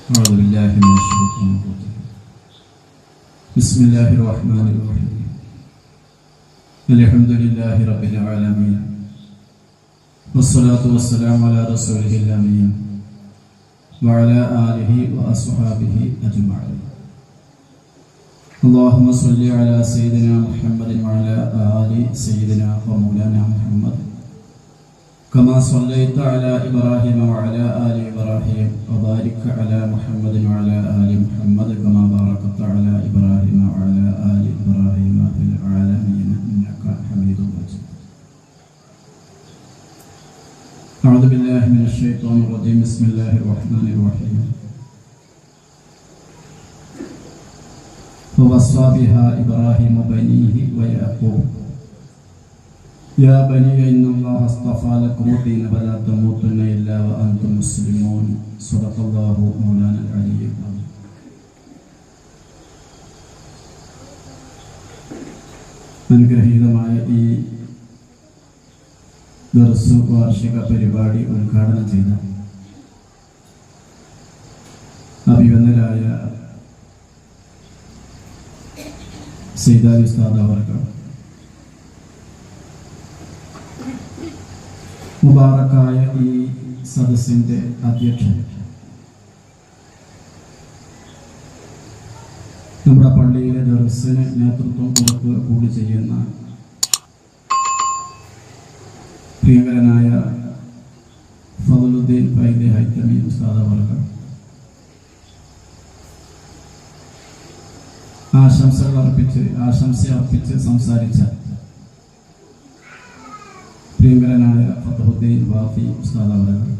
أعوذ بالله من الشيطان الرجيم بسم الله الرحمن الرحيم الحمد لله رب العالمين والصلاة والسلام على رسوله الأمين وعلى آله وأصحابه أجمعين اللهم صل على سيدنا محمد وعلى آل سيدنا ومولانا محمد كما صليت على إبراهيم وعلى آل إبراهيم وبارك على محمد وعلى آل محمد كما باركت على إبراهيم وعلى آل إبراهيم في العالمين إنك حميد مجيد. أعوذ بالله من الشيطان الرجيم بسم الله الرحمن الرحيم ووصى بها إبراهيم بنيه ويعقوب يا بني إن الله اصطفى لكم الدين فلا تموتن إلا وأنتم مسلمون صدق الله مولانا العلي العظيم. അനുഗ്രഹീതമായ ഈ ദർസ് വാർഷിക പരിപാടി ഉദ്ഘാടനം ചെയ്ത അഭിവന്ദരായ സയ്യിദ് ഉസ്താദ് അവർക്ക്, മുബാറക്കായ ഈ സദസ്സിന്റെ അധ്യക്ഷൻ, നമ്മുടെ പള്ളിയിലെ ദർസിന് നേതൃത്വം കൂടി ചെയ്യുന്ന പ്രിയങ്കരനായ ഫളുദ്ദീൻ ഫൈദി ഹൈതമി ഉസ്താദ് അവർക്ക് ആശംസ അർപ്പിച്ച് സംസാരിച്ച പ്രിയങ്കരനായ ഫതഹുദ്ദീൻ വാഫി ഉസ്താദ് അവർക്ക്,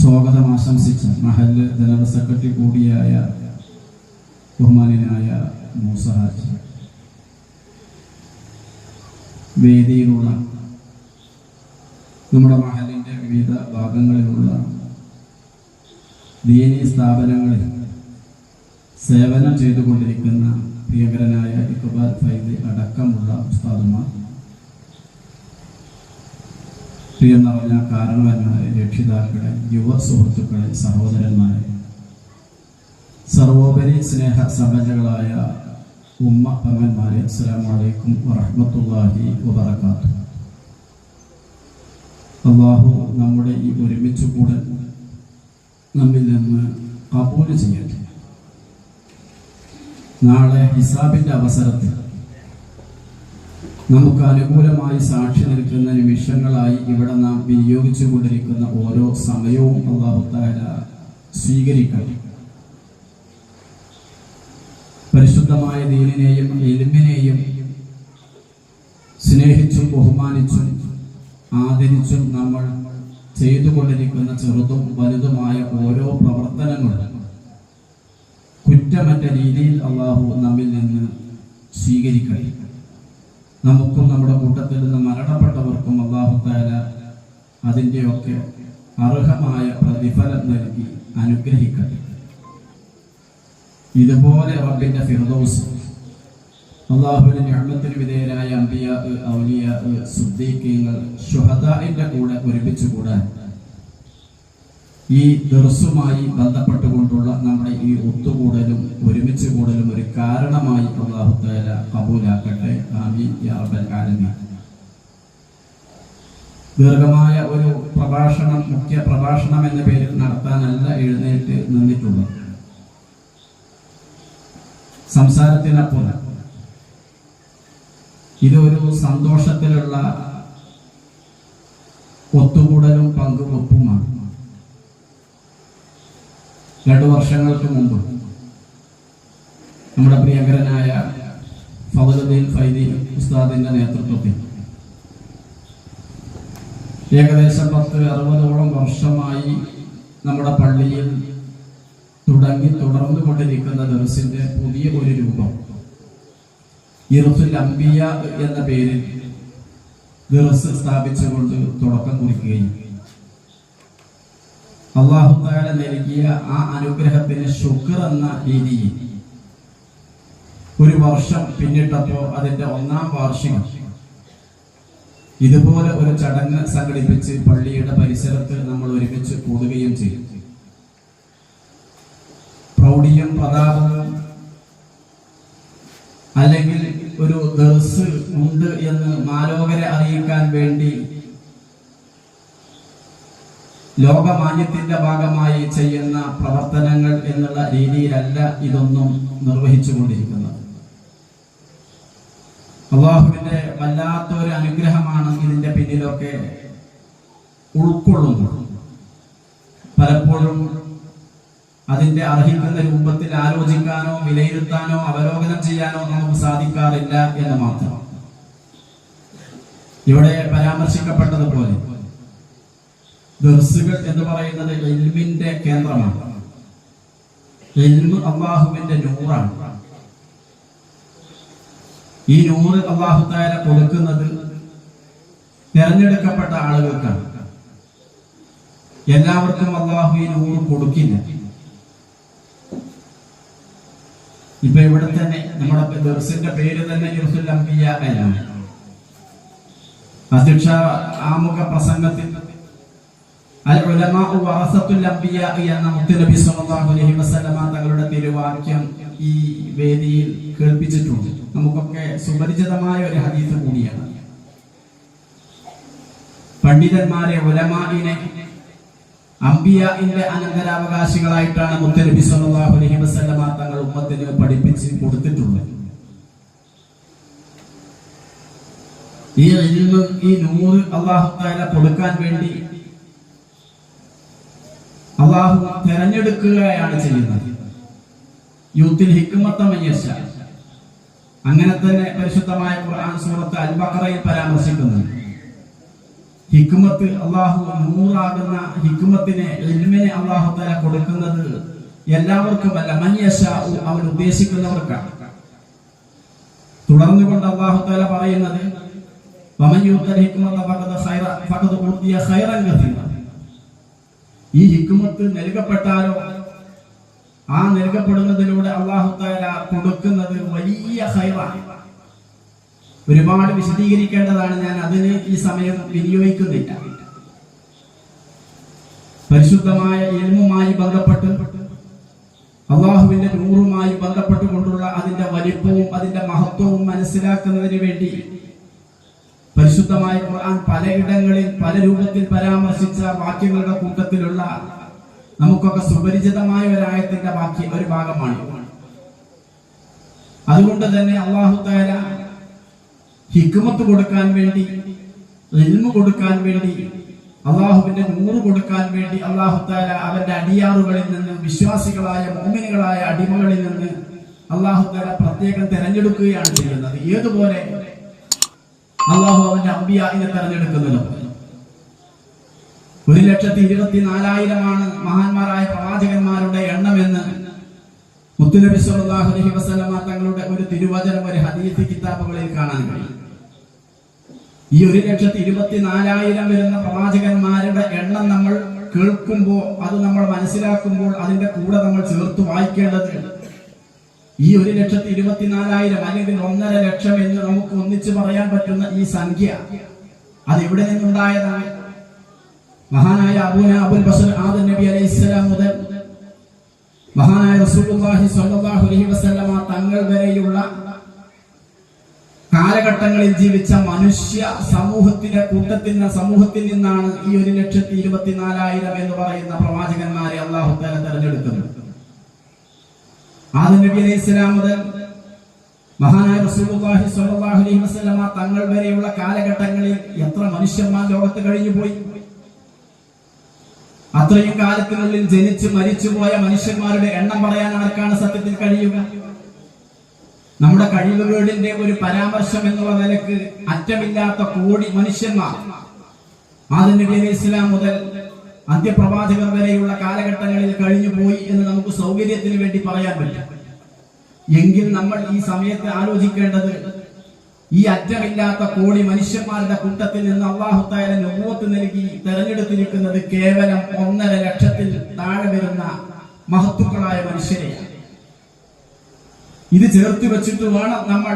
സ്വാഗതം ആശംസിച്ച മഹല്ല് ജനറൽ സെക്രട്ടറി കൂടിയായ ബഹുമാന്യനായ മൂസ ഹാജി, വേദിയിലുള്ള നമ്മുടെ മഹല്ലിന്റെ വിവിധ ഭാഗങ്ങളിലുള്ള ദീനീ സ്ഥാപനങ്ങളിൽ സേവനം ചെയ്തുകൊണ്ടിരിക്കുന്ന പ്രിയങ്കരനായ ഇഖ്ബാൽ ഫൈദി അടക്കമുള്ള ഉസ്താദുമാർ, പ്രിയം നിറഞ്ഞ കാരണവന്മാരെ, രക്ഷിതാക്കളെ, യുവ സുഹൃത്തുക്കളെ, സഹോദരന്മാരെ, സർവോപരി സ്നേഹ സമ്പന്നകളായ ഉമ്മ പങ്ങന്മാരെ, അസ്സലാമു അലൈക്കും വറഹ്മത്തുള്ളാഹി വബറകാതുഹു. അല്ലാഹു നമ്മുടെ ഈ ഒരുമിച്ച് കൂടൽ നമ്മിൽ നിന്ന് ഖബൂൽ ചെയ്യട്ടെ. നാളെ ഹിസാബിന്റെ അവസരത്തിൽ നമുക്ക് അനുകൂലമായി സാക്ഷി നിൽക്കുന്ന നിമിഷങ്ങളായി ഇവിടെ നാം വിനിയോഗിച്ചു കൊണ്ടിരിക്കുന്ന ഓരോ സമയവും അല്ലാഹു തആല സ്വീകരിക്കണം. പരിശുദ്ധമായ ദീനിനെയും ഇൽമിനെയും സ്നേഹിച്ചും ബഹുമാനിച്ചും ആദരിച്ചും നമ്മൾ ചെയ്തുകൊണ്ടിരിക്കുന്ന ചെറുതും വലുതുമായ ഓരോ പ്രവർത്തനങ്ങളും കുറ്റമറ്റ രീതിയിൽ അല്ലാഹു നമ്മിൽ നിന്ന് സ്വീകരിക്കട്ടെ. നമുക്കും നമ്മുടെ കൂട്ടത്തിൽ നിന്ന് മരണപ്പെട്ടവർക്കും അല്ലാഹു തആല അതിൻ്റെയൊക്കെ അർഹമായ പ്രതിഫലം നൽകി അനുഗ്രഹിക്കട്ടെ. ഇതുപോലെ റബ്ബിന്റെ ഫിർദൗസ്, അല്ലാഹുവിന്റെ നിഅമത്തിന് വിധേയരായ അംബിയാ, ഔലിയാ, സിദ്ദീഖീങ്ങൾ, ശുഹദാഇന്റെ കൂടെ ഒരുമിച്ച് കൂടാൻ ഈ ദർസുമായി ബന്ധപ്പെട്ടുകൊണ്ടുള്ള നമ്മുടെ ഈ ഒത്തുകൂടലും ഒരുമിച്ച് കൂടലും ഒരു കാരണമായി അല്ലാഹു തആല ഖബൂലാക്കട്ടെ. ആമീൻ യാ റബ്ബൽ ആലമീൻ. ദീർഘമായ ഒരു പ്രഭാഷണം, മുഖ്യ പ്രഭാഷണം എന്ന പേരിൽ നടത്താനല്ല എഴുന്നേറ്റ് നിന്നിട്ടുള്ളത്. സംസാരത്തിനപ്പുറം ഇതൊരു സന്തോഷത്തിലുള്ള ഒത്തുകൂടലും പങ്കുവെപ്പുമാണ്. 2 വർഷങ്ങൾക്ക് മുമ്പ് നമ്മുടെ പ്രിയങ്കരനായ ഫളുദ്ദീൻ ഫൈദി ഉസ്താദിന്റെ നേതൃത്വത്തിൽ ഏകദേശം 10-60ഓളം വർഷമായി നമ്മുടെ പള്ളിയിൽ തുടർന്നു കൊണ്ടിരിക്കുന്ന ദർസിന്റെ പുതിയ ഒരു രൂപം ഇർസുൽ അംബിയ എന്ന പേരിൽ ദർസ് സ്ഥാപിച്ചുകൊണ്ട് തുടക്കം കുറിക്കുകയും അല്ലാഹു തആല നൽകിയ ആ അനുഗ്രഹത്തിന് ശുക്ർ എന്ന രീതിയിൽ ഒരു വർഷം പിന്നിട്ടപ്പോൾ അതിന്റെ 1ാം വാർഷികം ഇതുപോലെ ഒരു ചടങ്ങ് സംഘടിപ്പിച്ച് പള്ളിയുടെ പരിസരത്ത് നമ്മൾ ഒരുമിച്ച് കൂടുകയും ചെയ്യും. പ്രൗഢിയും പ്രതാപവും അല്ലെങ്കിൽ ഒരു ദർസ് ഉണ്ട് എന്ന് മാലോകരെ അറിയിക്കാൻ വേണ്ടി ലോകമാന്യത്തിന്റെ ഭാഗമായി ചെയ്യുന്ന പ്രവർത്തനങ്ങൾ എന്നുള്ള രീതിയിലല്ല ഇതൊന്നും നിർവഹിച്ചുകൊണ്ടിരിക്കുന്നത്. അള്ളാഹുവിന്റെ വല്ലാത്തൊരു അനുഗ്രഹമാണ് ഇതിന്റെ പിന്നിലൊക്കെ ഉൾക്കൊള്ളുന്നത്. പലപ്പോഴും അതിന്റെ അർഹിക്കുന്ന രൂപത്തിൽ ആലോചിക്കാനോ വിലയിരുത്താനോ അവലോകനം ചെയ്യാനോ നമുക്ക് സാധിക്കാറില്ല എന്ന് മാത്രം. ഇവിടെ പരാമർശിക്കപ്പെട്ടതുപോലെ ദർസുകൾ എന്ന് പറയുന്നത് ഇൽമിന്റെ കേന്ദ്രമാണ്. ഇൽമ് അല്ലാഹുവിന്റെ നൂറാണ്. ഈ നൂറ് അല്ലാഹു തആല കൊടുക്കുന്നത് തിരഞ്ഞെടുക്കപ്പെട്ട ആളുകൾക്കാണ്. എല്ലാവർക്കും അല്ലാഹു ഈ നൂറ് കൊടുക്കില്ല. ഇപ്പൊ ഇവിടെ തന്നെ നമ്മുടെ ദർസിന്റെ പേര് തന്നെ ഇർസുൽ അംബിയ എന്നാണ്. അധ്യക്ഷ ആമുഖ പ്രസംഗത്തിൽ അൽ ഉലമാഉ വറസത്തുൽ അംബിയ എന്ന മുത്തുനബി സ്വല്ലല്ലാഹു അലൈഹി വസല്ലമ തങ്ങളുടെ തിരുവാക്യം ഈ വേദിയിൽ കേൾപ്പിച്ചിട്ടുണ്ട്. നമുക്കൊക്കെ സുപരിചിതമായ ഒരു ഹദീസ് കൂടിയാണ്. പണ്ഡിതന്മാരെ ഉലമാഇനെ അംബിയാഇന്റെ അനന്തരാവകാശികളായിട്ടാണ് മുത്തുനബി സ്വല്ലല്ലാഹു അലൈഹി വസല്ലമ തങ്ങൾ ഉമ്മത്തിന് പഠിപ്പിച്ച് കൊടുത്തിട്ടുള്ളത്. ഈ ഇൽമ്, ഈ നൂറ് അല്ലാഹു തആല കൊടുക്കാൻ വേണ്ടി അല്ലാഹു തിരഞ്ഞെടുക്കുകയാണ് ചെയ്യുന്നത്. യൂത്തിൽ ഹിക്മത മയ്യശ, അങ്ങനെ തന്നെ പരിശുദ്ധമായ ഖുർആൻ സൂറത്ത് അൽ ബഖറയിൽ പരാമർശിക്കുന്നുണ്ട്. ഹിക്മത്ത് അല്ലാഹു നൂറാകുന്ന ഹിക്മത്തിനെ, ഇൽമിനെ അല്ലാഹു തആല കൊടുക്കുന്നത് എല്ലാവർക്കുമല്ല, മയ്യശ അവൻ ഉദ്ദേശിക്കുന്നവർക്കാണ്. തുടർന്നുകൊണ്ട് അല്ലാഹു തആല പറയുന്നത് വമൻ യൂതൽ ഹിക്മത ഫഖദ് ഊതിയ ഖൈറൻ കസീറ. ഈ ഹിക്മത്ത് നൽകപ്പെട്ടാലോ ആ നൽകപ്പെടുന്നതിലൂടെ അല്ലാഹു തആല കൊടുക്കുന്നത് വലിയ ഖൈറാണ്. ഒരുപാട് വിശദീകരിക്കേണ്ടതാണ്, ഞാൻ അതിന് ഈ സമയം വിനിയോഗിക്കുന്നില്ല. പരിശുദ്ധമായ ഇൽമുമായി ബന്ധപ്പെട്ട് അല്ലാഹുവിന്റെ നൂറുമായി ബന്ധപ്പെട്ടുകൊണ്ടുള്ള അതിന്റെ വലിപ്പവും അതിന്റെ മഹത്വവും മനസ്സിലാക്കുന്നതിന് വേണ്ടി പരിശുദ്ധമായ ഖുർആൻ പലയിടങ്ങളിൽ പല രൂപത്തിൽ പരാമർശിച്ച വാക്യങ്ങളുടെ കൂട്ടത്തിലുള്ള നമുക്കൊക്കെ സുപരിചിതമായ ഒരായത്തിന്റെ ഒരു ഭാഗമാണ്. അതുകൊണ്ട് തന്നെ അല്ലാഹു തആല ഹിക്മത്ത് കൊടുക്കാൻ വേണ്ടി, ഇൽമു കൊടുക്കാൻ വേണ്ടി, അല്ലാഹുവിന്റെ നൂറ് കൊടുക്കാൻ വേണ്ടി അല്ലാഹു തആല അവന്റെ അടിയാറുകളിൽ നിന്ന്, വിശ്വാസികളായ മുഅ്മിനുകളായ അടിമകളിൽ നിന്ന് അല്ലാഹു തആല പ്രത്യേകം തിരഞ്ഞെടുക്കുകയാണ് ചെയ്യുന്നത്. ഏതുപോലെ അല്ലാഹു അവന്റെ അംബിയാഇനെ തിരഞ്ഞെടുക്കുന്നല്ലോ. 1,24,000 മഹാന്മാരായ പ്രവാചകന്മാരുടെ എണ്ണമെന്ന് മുത്തുനബി സ്വല്ലല്ലാഹു അലൈഹി വസല്ലമ തങ്ങളുടെ ഒരു തിരുവചനം, ഒരു ഹദീസ് കിതാബുകളിൽ കാണാൻ കഴിയും. ഈ 1,24,000 വരുന്ന പ്രവാചകന്മാരുടെ എണ്ണം നമ്മൾ കേൾക്കുമ്പോൾ, അത് നമ്മൾ മനസ്സിലാക്കുമ്പോൾ അതിന്റെ കൂടെ നമ്മൾ ചേർത്ത് വായിക്കേണ്ടത് ഈ 1,24,000 അല്ലെങ്കിൽ 1.5 ലക്ഷം എന്ന് നമുക്ക് ഒന്നിച്ച് പറയാൻ പറ്റുന്ന ഈ സംഖ്യ അത് എവിടെ നിന്നുണ്ടായതാണ്? മഹാനായ അബുൽ ബസർ ആദം നബി അലൈഹിസ്സലാം മുതൽ മഹാനായ റസൂലുള്ളാഹി സ്വല്ലല്ലാഹു അലൈഹി വസല്ലമ തങ്ങൾ വരെയുള്ള കാലഘട്ടങ്ങളിൽ ജീവിച്ച മനുഷ്യ സമൂഹത്തിൽ നിന്നാണ് ഈ 1,24,000 എന്ന് പറയുന്ന പ്രവാചകന്മാരെ അല്ലാഹു തആല തിരഞ്ഞെടുക്കുന്നത്. ആദം നബി അലൈഹിസ്സലാം മുതൽ മഹാനായ റസൂലുള്ളാഹി സ്വല്ലല്ലാഹു അലൈഹി വസല്ലമ തങ്ങൾ വരെയുള്ള കാലഘട്ടങ്ങളിൽ എത്ര മനുഷ്യന്മാർ ലോകത്ത് കഴിഞ്ഞു പോയി. അത്രയും കാലത്തിനുള്ളിൽ ജനിച്ച് മരിച്ചുപോയ മനുഷ്യന്മാരുടെ എണ്ണം പറയാൻ ആർക്കാണ് സത്യത്തിൽ കഴിയുക? നമ്മുടെ കഴിവുകളുടെ ഒരു പരാമർശം എന്നുള്ള നിലക്ക് അറ്റമില്ലാത്ത കോടി മനുഷ്യന്മാർ ആദം നബി അലൈഹിസ്സലാം മുതൽ അന്ത്യപ്രവാചകർ വരെയുള്ള കാലഘട്ടങ്ങളിൽ കഴിഞ്ഞു പോയി എന്ന് നമുക്ക് സൗകര്യത്തിന് വേണ്ടി പറയാൻ പറ്റും. എങ്കിൽ നമ്മൾ ഈ സമയത്ത് ആലോചിക്കേണ്ടത്, ഈ അറ്റമില്ലാത്ത കോടി മനുഷ്യന്മാരുടെ കൂട്ടത്തിൽ നിന്ന് അല്ലാഹു തആല നബുവത്ത് നൽകി തെരഞ്ഞെടുത്തിരിക്കുന്നത് കേവലം 1.5 ലക്ഷത്തിൽ താഴെ വരുന്ന മഹത്തുക്കളായ മനുഷ്യരെയാണ്. ഇത് ചേർത്ത് വെച്ചിട്ട് വേണം നമ്മൾ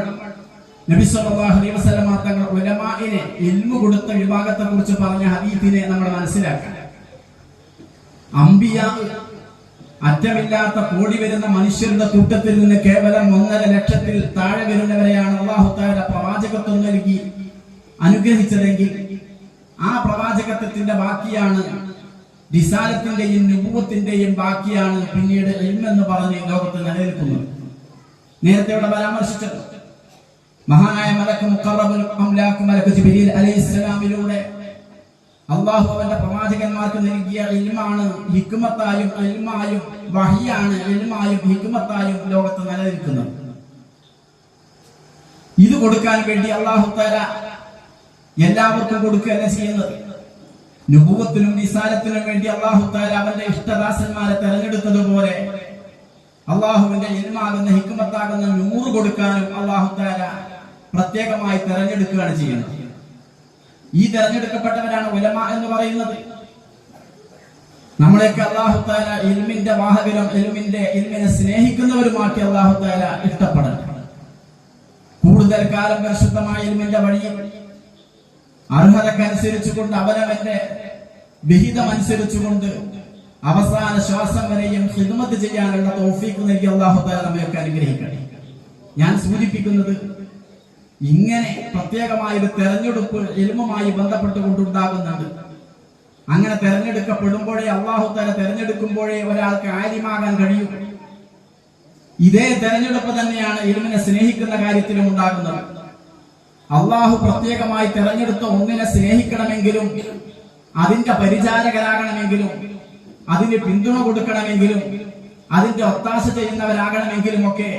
നബി സല്ലല്ലാഹു അലൈഹി വസല്ലം തങ്ങൾ ഉലമാഇനെ ഇൽമു കൊടുത്ത വിഭാഗത്തെ കുറിച്ച് പറഞ്ഞ ഹദീസിനെ നമ്മൾ മനസ്സിലാക്കണം. അംബിയ അറ്റമില്ലാത്ത കോടി വരുന്ന മനുഷ്യരുടെ കൂട്ടത്തിൽ നിന്ന് കേവലം 1.5 ലക്ഷത്തിൽ താഴെ വരുന്നവരെയാണ് അല്ലാഹു തആല പ്രവാചകത്വം നൽകി അനുഗ്രഹിച്ചതെങ്കിൽ ആ പ്രവാചകത്വത്തിന്റെ ബാക്കിയാണ്, റിസാലത്തിന്റെയും നുബുവത്തിന്റെയും ബാക്കിയാണ് പിന്നീട് ഇൽമ് എന്ന് പറഞ്ഞ് ലോകത്ത് നിലനിൽക്കുന്നത്. നേരത്തെ ഇവിടെ പരാമർശിച്ചത് മഹാനായ മലക്ക് മുഖറബുൽ അംലാക്ക് മലക്ക് ജിബ്രീൽ അലൈഹിസ്സലാമിലൂടെ അല്ലാഹു അവന്റെ പ്രവാചകന്മാർക്ക് നൽകിയ ഇൽമാണ് ഹിക്മത്തായും ഇൽമായും വഹിയാണ് ഇൽമായും ഹിക്മത്തായും ലോകത്ത് നിലനിൽക്കുന്നത്. ഇത് കൊടുക്കാൻ വേണ്ടി അല്ലാഹു തആല എല്ലാവർക്കും കൊടുക്കുകയല്ല ചെയ്യുന്നത്. നുബുവത്തിനും റിസാലത്തിനും വേണ്ടി അല്ലാഹു തആല അവന്റെ ഇഷ്ടദാസന്മാരെ തെരഞ്ഞെടുത്തതുപോലെ അല്ലാഹുവിന്റെ ഇൽമാകുന്ന ഹിക്മത്താകുന്ന നൂറ് കൊടുക്കാനും അല്ലാഹു തആല പ്രത്യേകമായി തെരഞ്ഞെടുക്കുകയാണ് ചെയ്യുന്നത്. ഈ തെരഞ്ഞെടുക്കപ്പെട്ടവരാണ് ഉലമ എന്ന് പറയുന്നത്. നമ്മളെയൊക്കെ അല്ലാഹു തആല ഇൽമിന്റെ വാഹകരും ഇൽമിനെ സ്നേഹിക്കുന്നവരുമാക്കി അല്ലാഹു തആല ഇഷ്ടപ്പെടണം. കൂടുതൽ കാലം പരിശുദ്ധമായ ഇൽമിന്റെ വഴിയിൽ അർഹതക്കനുസരിച്ചുകൊണ്ട് അവനവന്റെ വിഹിതമനുസരിച്ചുകൊണ്ട് അവസാന ശ്വാസം വരെയും ഖിദ്മത്ത് ചെയ്യാനുള്ള തൗഫീഖ് നൽകി അല്ലാഹു തആല നമ്മയൊക്കെ അനുഗ്രഹിക്കട്ടെ. ഞാൻ സൂചിപ്പിക്കുന്നത് ഇങ്ങനെ പ്രത്യേകമായ ഒരു തെരഞ്ഞെടുപ്പ് ഇൽമുമായി ബന്ധപ്പെട്ടുകൊണ്ടുണ്ടാകുന്നുണ്ട്. അങ്ങനെ തെരഞ്ഞെടുക്കപ്പെടുമ്പോഴേ അല്ലാഹു തആല തെരഞ്ഞെടുക്കുമ്പോഴേ ഒരാൾക്ക് ആലിമാകാൻ കഴിയും. ഇതേ തെരഞ്ഞെടുപ്പ് തന്നെയാണ് ഇൽമിനെ സ്നേഹിക്കുന്ന കാര്യത്തിലും ഉണ്ടാകുന്നത്. അല്ലാഹു പ്രത്യേകമായി തെരഞ്ഞെടുത്ത ഒന്നിനെ സ്നേഹിക്കണമെങ്കിലും അതിന്റെ പരിചാരകരാകണമെങ്കിലും അതിന് പിന്തുണ കൊടുക്കണമെങ്കിലും അതിന്റെ ഒത്താശ ചെയ്യുന്നവരാകണമെങ്കിലും ഒക്കെ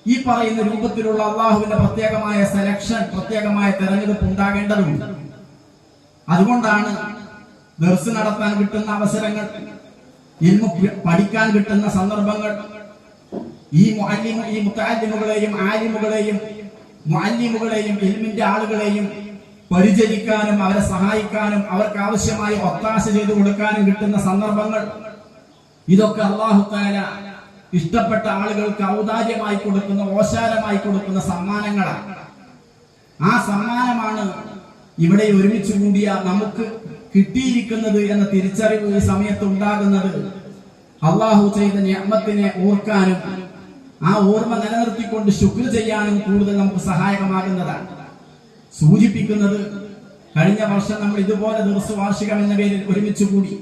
ഈ പറയുന്ന രൂപത്തിലുള്ള അള്ളാഹുവിന്റെ പ്രത്യേകമായ സെലക്ഷൻ, പ്രത്യേകമായ തെരഞ്ഞെടുപ്പ് ഉണ്ടാകേണ്ടതുണ്ട്. അതുകൊണ്ടാണ് ദർസ് നടത്താൻ കിട്ടുന്ന അവസരങ്ങൾ, ഇൽമു പഠിക്കാൻ കിട്ടുന്ന സന്ദർഭങ്ങൾ ഈ മുതഅല്ലിമുകളെയും ആലിമുകളെയും മുഅല്ലിമുകളെയും ഇൽമിന്റെ ആളുകളെയും പരിചരിക്കാനും അവരെ സഹായിക്കാനും അവർക്ക് ആവശ്യമായി ഒത്താശ ചെയ്തു കൊടുക്കാനും കിട്ടുന്ന സന്ദർഭങ്ങൾ, ഇതൊക്കെ അല്ലാഹു തആല ഇഷ്ടപ്പെട്ട ആളുകൾക്ക് ഔദാര്യമായി കൊടുക്കുന്ന, ഓശാരമായി കൊടുക്കുന്ന സമ്മാനങ്ങളാണ്. ആ സമ്മാനമാണ് ഇവിടെ ഒരുമിച്ച് കൂടിയ നമുക്ക് കിട്ടിയിരിക്കുന്നത് എന്ന തിരിച്ചറിവ് ഈ സമയത്ത് ഉണ്ടാകുന്നത്. അല്ലാഹു ചെയ്ത നിഅമത്തിനെ ഓർക്കാനും ആ ഓർമ്മ നിലനിർത്തിക്കൊണ്ട് ശുക്ർ ചെയ്യാനും കൂടുതൽ നമുക്ക് സഹായകമാകുന്നതാണ്. സൂചിപ്പിക്കുന്നത് കഴിഞ്ഞ വർഷം നമ്മൾ ഇതുപോലെ ദർസ് വാർഷികം എന്ന പേരിൽ ഒരുമിച്ച് കൂടി.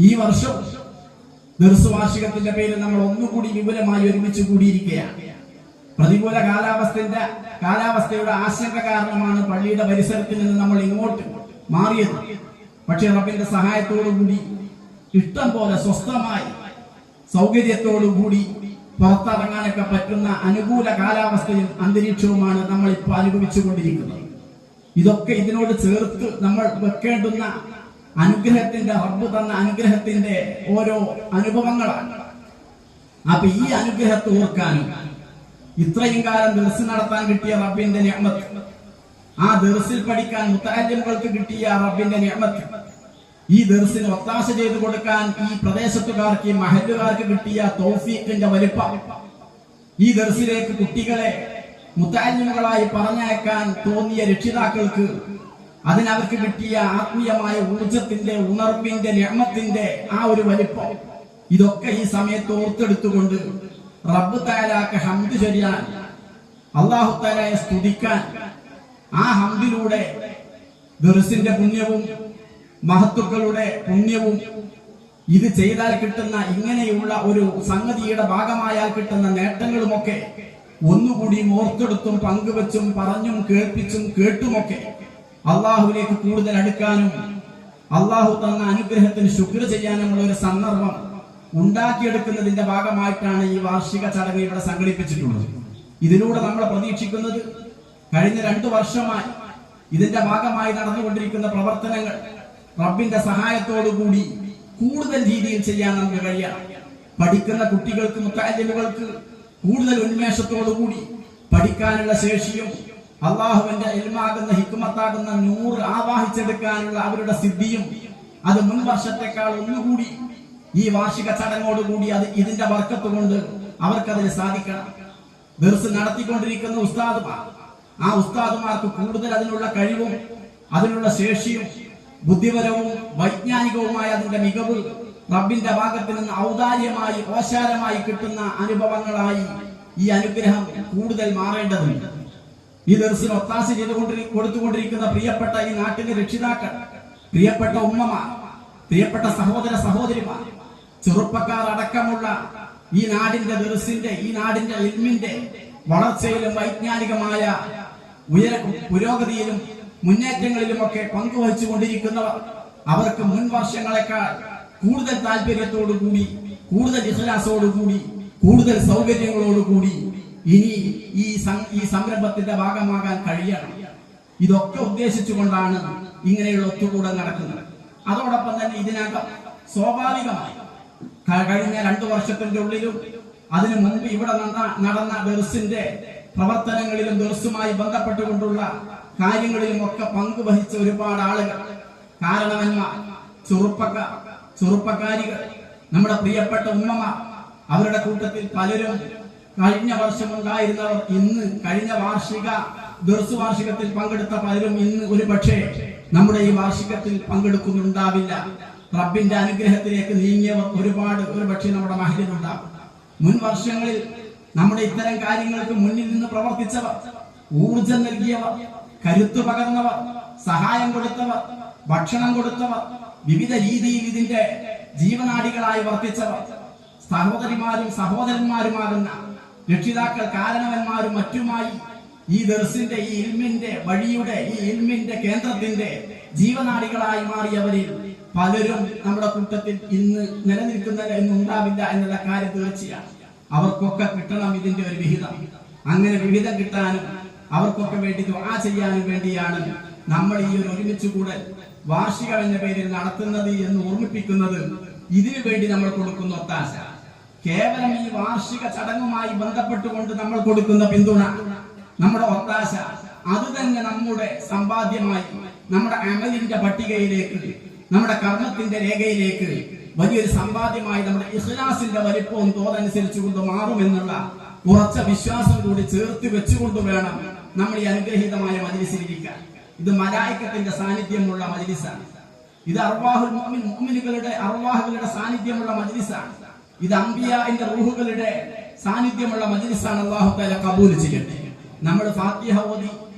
ഈ വർഷം ദർസ് വാർഷികത്തിന്റെ പേരിൽ നമ്മൾ ഒന്നുകൂടി വിപുലമായി ഒരുമിച്ച് കൂടിയിരിക്കുകയാണ്. പ്രതികൂല കാലാവസ്ഥയുടെ ആശങ്ക കാരണമാണ് പള്ളിയുടെ പരിസരത്തിൽ നിന്ന് നമ്മൾ ഇങ്ങോട്ട് മാറിയത്. പക്ഷെ റബ്ബിന്റെ സഹായത്തോടുകൂടി ഇഷ്ടം പോലെ സ്വസ്ഥമായി സൗകര്യത്തോടുകൂടി പുറത്തിറങ്ങാനൊക്കെ പറ്റുന്ന അനുകൂല കാലാവസ്ഥയും അന്തരീക്ഷവുമാണ് നമ്മൾ ഇപ്പോൾ അനുഭവിച്ചുകൊണ്ടിരിക്കുന്നത്. ഇതൊക്കെ ഇതിനോട് ചേർത്ത് നമ്മൾ വെക്കേണ്ടുന്ന അനുഗ്രഹത്തിന്റെ, റബ്ബ് തന്ന അനുഗ്രഹത്തിന്റെ ഓരോ അനുഭവങ്ങളാണ്. അപ്പൊ ഈ അനുഗ്രഹത്തെ ഓർക്കാനും ഇത്രയും കാലം ദർസ് നടത്താൻ കിട്ടിയ റബ്ബിന്റെ നിഅമത്ത്, ആ ദർസിൽ പഠിക്കാൻ മുതഅല്ലിമുകൾക്ക് കിട്ടിയ റബ്ബിന്റെ നിഅമത്ത്, ഈ ദർസിന് ഒത്താശ ചെയ്തു കൊടുക്കാൻ ഈ പ്രദേശത്തുകാർക്ക്, ഈ മഹല്ലുകാർക്ക് കിട്ടിയ തൗഫീഖിന്റെ വലിപ്പം, ഈ ദർസിലേക്ക് കുട്ടികളെ മുതഅല്ലിമുകളായി പറഞ്ഞയക്കാൻ തോന്നിയ രക്ഷിതാക്കൾക്ക് അതിനവർക്ക് കിട്ടിയ ആത്മീയമായ ഊർജത്തിന്റെ, ഉണർവിന്റെ, നിഅമത്തിന്റെ ആ ഒരു വലിപ്പം, ഇതൊക്കെ ഈ സമയത്ത് ഓർത്തെടുത്തുകൊണ്ട് റബ്ബ് തആലക്ക് ഹംദ് ചൊല്ലാൻ, അല്ലാഹു തആലയെ സ്തുതിക്കാൻ, ആ ഹംദിലൂടെ ദർസിന്റെ പുണ്യവും മഹത്തുക്കളുടെ പുണ്യവും ഇത് ചെയ്താൽ കിട്ടുന്ന, ഇങ്ങനെയുള്ള ഒരു സംഗതിയുടെ ഭാഗമായാൽ കിട്ടുന്ന നേട്ടങ്ങളുമൊക്കെ ഒന്നുകൂടി ഓർത്തെടുത്തും പങ്കുവെച്ചും പറഞ്ഞും കേൾപ്പിച്ചും കേട്ടുമൊക്കെ അള്ളാഹുവിലേക്ക് കൂടുതൽ അടുക്കാനും അള്ളാഹു തന്ന അനുഗ്രഹത്തിന് ശുക്ർ ചെയ്യാനുമുള്ള ഒരു സന്ദർഭം ഉണ്ടാക്കിയെടുക്കുന്നതിന്റെ ഭാഗമായിട്ടാണ് ഈ വാർഷിക ചടങ്ങ് ഇവിടെ സംഘടിപ്പിച്ചിട്ടുള്ളത്. ഇതിലൂടെ നമ്മൾ പ്രതീക്ഷിക്കുന്നത് കഴിഞ്ഞ 2 വർഷമായി ഇതിന്റെ ഭാഗമായി നടന്നുകൊണ്ടിരിക്കുന്ന പ്രവർത്തനങ്ങൾ റബ്ബിന്റെ സഹായത്തോടുകൂടി കൂടുതൽ രീതിയിൽ ചെയ്യാൻ നമുക്ക് കഴിയണം. പഠിക്കുന്ന കുട്ടികൾക്ക്, മുതഅല്ലിമുകൾക്ക് കൂടുതൽ ഉന്മേഷത്തോടുകൂടി പഠിക്കാനുള്ള ശേഷിയും അള്ളാഹുവിന്റെ ഇൽമാകുന്ന ഹിക്മത്താകുന്ന നൂറ് ആവാഹിച്ചെടുക്കാനുള്ള അവരുടെ സിദ്ധിയും അത് മുൻ വർഷത്തെക്കാൾ ഒന്നുകൂടി ഈ വാർഷിക ചടങ്ങോടുകൂടി അത് ഇതിന്റെ ബർക്കത്ത് കൊണ്ട് അവർക്കതിന് സാധിക്കണം. ദർസ് നടത്തിക്കൊണ്ടിരിക്കുന്ന ഉസ്താദുമാർ, ആ ഉസ്താദുമാർക്ക് കൂടുതൽ അതിനുള്ള കഴിവും അതിനുള്ള ശേഷിയും ബുദ്ധിപരവും വൈജ്ഞാനികവുമായ അതിന്റെ മികവ് റബ്ബിന്റെ ഭാഗത്ത് നിന്ന് ഔദാര്യമായി ഓശാരമായി കിട്ടുന്ന അനുഭവങ്ങളായി ഈ അനുഗ്രഹം കൂടുതൽ മാറേണ്ടതുണ്ട്. ഈ ദർസിന് ഒത്താശ കൊടുത്തുകൊണ്ടിരിക്കുന്ന പ്രിയപ്പെട്ട ഈ നാട്ടിലെ രക്ഷിതാക്കൾ, പ്രിയപ്പെട്ട ഉമ്മമാർ, പ്രിയപ്പെട്ട സഹോദര സഹോദരിമാർ, ചെറുപ്പക്കാർ അടക്കമുള്ള ഈ നാടിന്റെ ദർസിന്റെ, ഈ നാടിന്റെ ഇൽമിന്റെ വളർച്ചയിലും വൈജ്ഞാനികമായ പുരോഗതിയിലും മുന്നേറ്റങ്ങളിലുമൊക്കെ പങ്കുവഹിച്ചുകൊണ്ടിരിക്കുന്നവർ, അവർക്ക് മുൻ വർഷങ്ങളെക്കാൾ കൂടുതൽ താല്പര്യത്തോടുകൂടി, കൂടുതൽ ഇഖ്ലാസോടുകൂടി, കൂടുതൽ സൗകര്യങ്ങളോടുകൂടി ഇനി ഈ സംരംഭത്തിന്റെ ഭാഗമാകാൻ കഴിയണം. ഇതൊക്കെ ഉദ്ദേശിച്ചുകൊണ്ടാണ് ഇങ്ങനെയുള്ള ഒത്തുകൂടൽ നടക്കുന്നത്. അതോടൊപ്പം തന്നെ ഇതിനകം സ്വാഭാവികമായി കഴിഞ്ഞ 2 വർഷത്തിന്റെ ഉള്ളിലും അതിനു മുമ്പ് ഇവിടെ നടന്ന ദർസിന്റെ പ്രവർത്തനങ്ങളിലും ദർസുമായി ബന്ധപ്പെട്ടുകൊണ്ടുള്ള കാര്യങ്ങളിലും ഒക്കെ പങ്കുവഹിച്ച ഒരുപാട് ആളുകൾ, കാരണവന്മാർ, ചെറുപ്പക്കാരികൾ, നമ്മുടെ പ്രിയപ്പെട്ട ഉമ്മമാർ, അവരുടെ കൂട്ടത്തിൽ പലരും കഴിഞ്ഞ വർഷം ഉണ്ടായിരുന്നവർ ഇന്ന് കഴിഞ്ഞ ദർസ് വാർഷികത്തിൽ പങ്കെടുത്ത പലരും ഇന്ന് ഒരു പക്ഷേ നമ്മുടെ ഈ വാർഷികത്തിൽ പങ്കെടുക്കുന്നുണ്ടാവില്ല. റബ്ബിന്റെ അനുഗ്രഹത്തിലേക്ക് നീങ്ങിയവർ ഒരു പക്ഷേ നമ്മുടെ മഹലിലുണ്ടാവും. മുൻ വർഷങ്ങളിൽ നമ്മുടെ ഇത്തരം കാര്യങ്ങൾക്ക് മുന്നിൽ നിന്ന് പ്രവർത്തിച്ചവർ, ഊർജം നൽകിയവർ, കരുത്തു പകർന്നവർ, സഹായം കൊടുത്തവർ, ഭക്ഷണം കൊടുത്തവർ, വിവിധ രീതിയിൽ ഇതിന്റെ ജീവനാടികളായി വർത്തിച്ചവർ, സഹോദരിമാരും സഹോദരന്മാരുമാകുന്ന രക്ഷിതാക്കൾ, കാരണവന്മാരും മറ്റുമായി ഈ ദർസിന്റെ, ഈ ഇൽമിന്റെ വഴിയുടെ, ഈ ഇൽമിന്റെ കേന്ദ്രത്തിന്റെ ജീവനാടികളായി മാറിയവരിൽ പലരും നമ്മുടെ കൂട്ടത്തിൽ ഇന്ന് നിലനിൽക്കുന്നുണ്ടാവില്ല എന്നുള്ള കാര്യം തീർച്ചയാണ്. അവർക്കൊക്കെ കിട്ടണം ഇതിന്റെ ഒരു വിഹിതം. അങ്ങനെ വിഹിതം കിട്ടാനും അവർക്കൊക്കെ വേണ്ടി ദുആ ചെയ്യാനും വേണ്ടിയാണ് നമ്മൾ ഈ ഒരു ഒരുമിച്ച് കൂടൽ വാർഷികം എന്ന പേരിൽ നടത്തുന്നത് എന്ന് ഓർമ്മിപ്പിക്കുന്നത്. ഇതിനു വേണ്ടി നമ്മൾ കൊടുക്കുന്ന ഒത്താശ, കേവലം ഈ വാർഷിക ചടങ്ങുമായി ബന്ധപ്പെട്ടുകൊണ്ട് നമ്മൾ കൊടുക്കുന്ന പിന്തുണ, നമ്മുടെ ഒത്താശ, അത് തന്നെ നമ്മുടെ സമ്പാദ്യമായി, നമ്മുടെ അമലിന്റെ പട്ടികയിലേക്ക്, നമ്മുടെ കർമ്മത്തിന്റെ രേഖയിലേക്ക് വലിയൊരു സമ്പാദ്യമായി നമ്മുടെ ഇഖ്ലാസിന്റെ വലിപ്പവും തോതനുസരിച്ചുകൊണ്ട് മാറുമെന്നുള്ള ഉറച്ച വിശ്വാസം കൂടി ചേർത്ത് വെച്ചുകൊണ്ട് വേണം നമ്മൾ ഈ അനുഗ്രഹീതമായ മജ്‌ലിസിലിരിക്കാൻ. ഇത് മലായിക്കത്തിന്റെ സാന്നിധ്യമുള്ള മജ്‌ലിസാണ്. ഇത് അർവാഹുൽ മുഅ്മിനുകളുടെ അർവാഹുകളുടെ സാന്നിധ്യമുള്ള മജ്‌ലിസാണ്. ഇത് അംബിയാഇന്റെ റൂഹുകളുടെ സാന്നിധ്യമുള്ള മജ്‌ലിസാണ്. അല്ലാഹു തആല കബൂൽ ചെയ്യട്ടെ. നമ്മൾ ഫാത്തിഹ ഓതി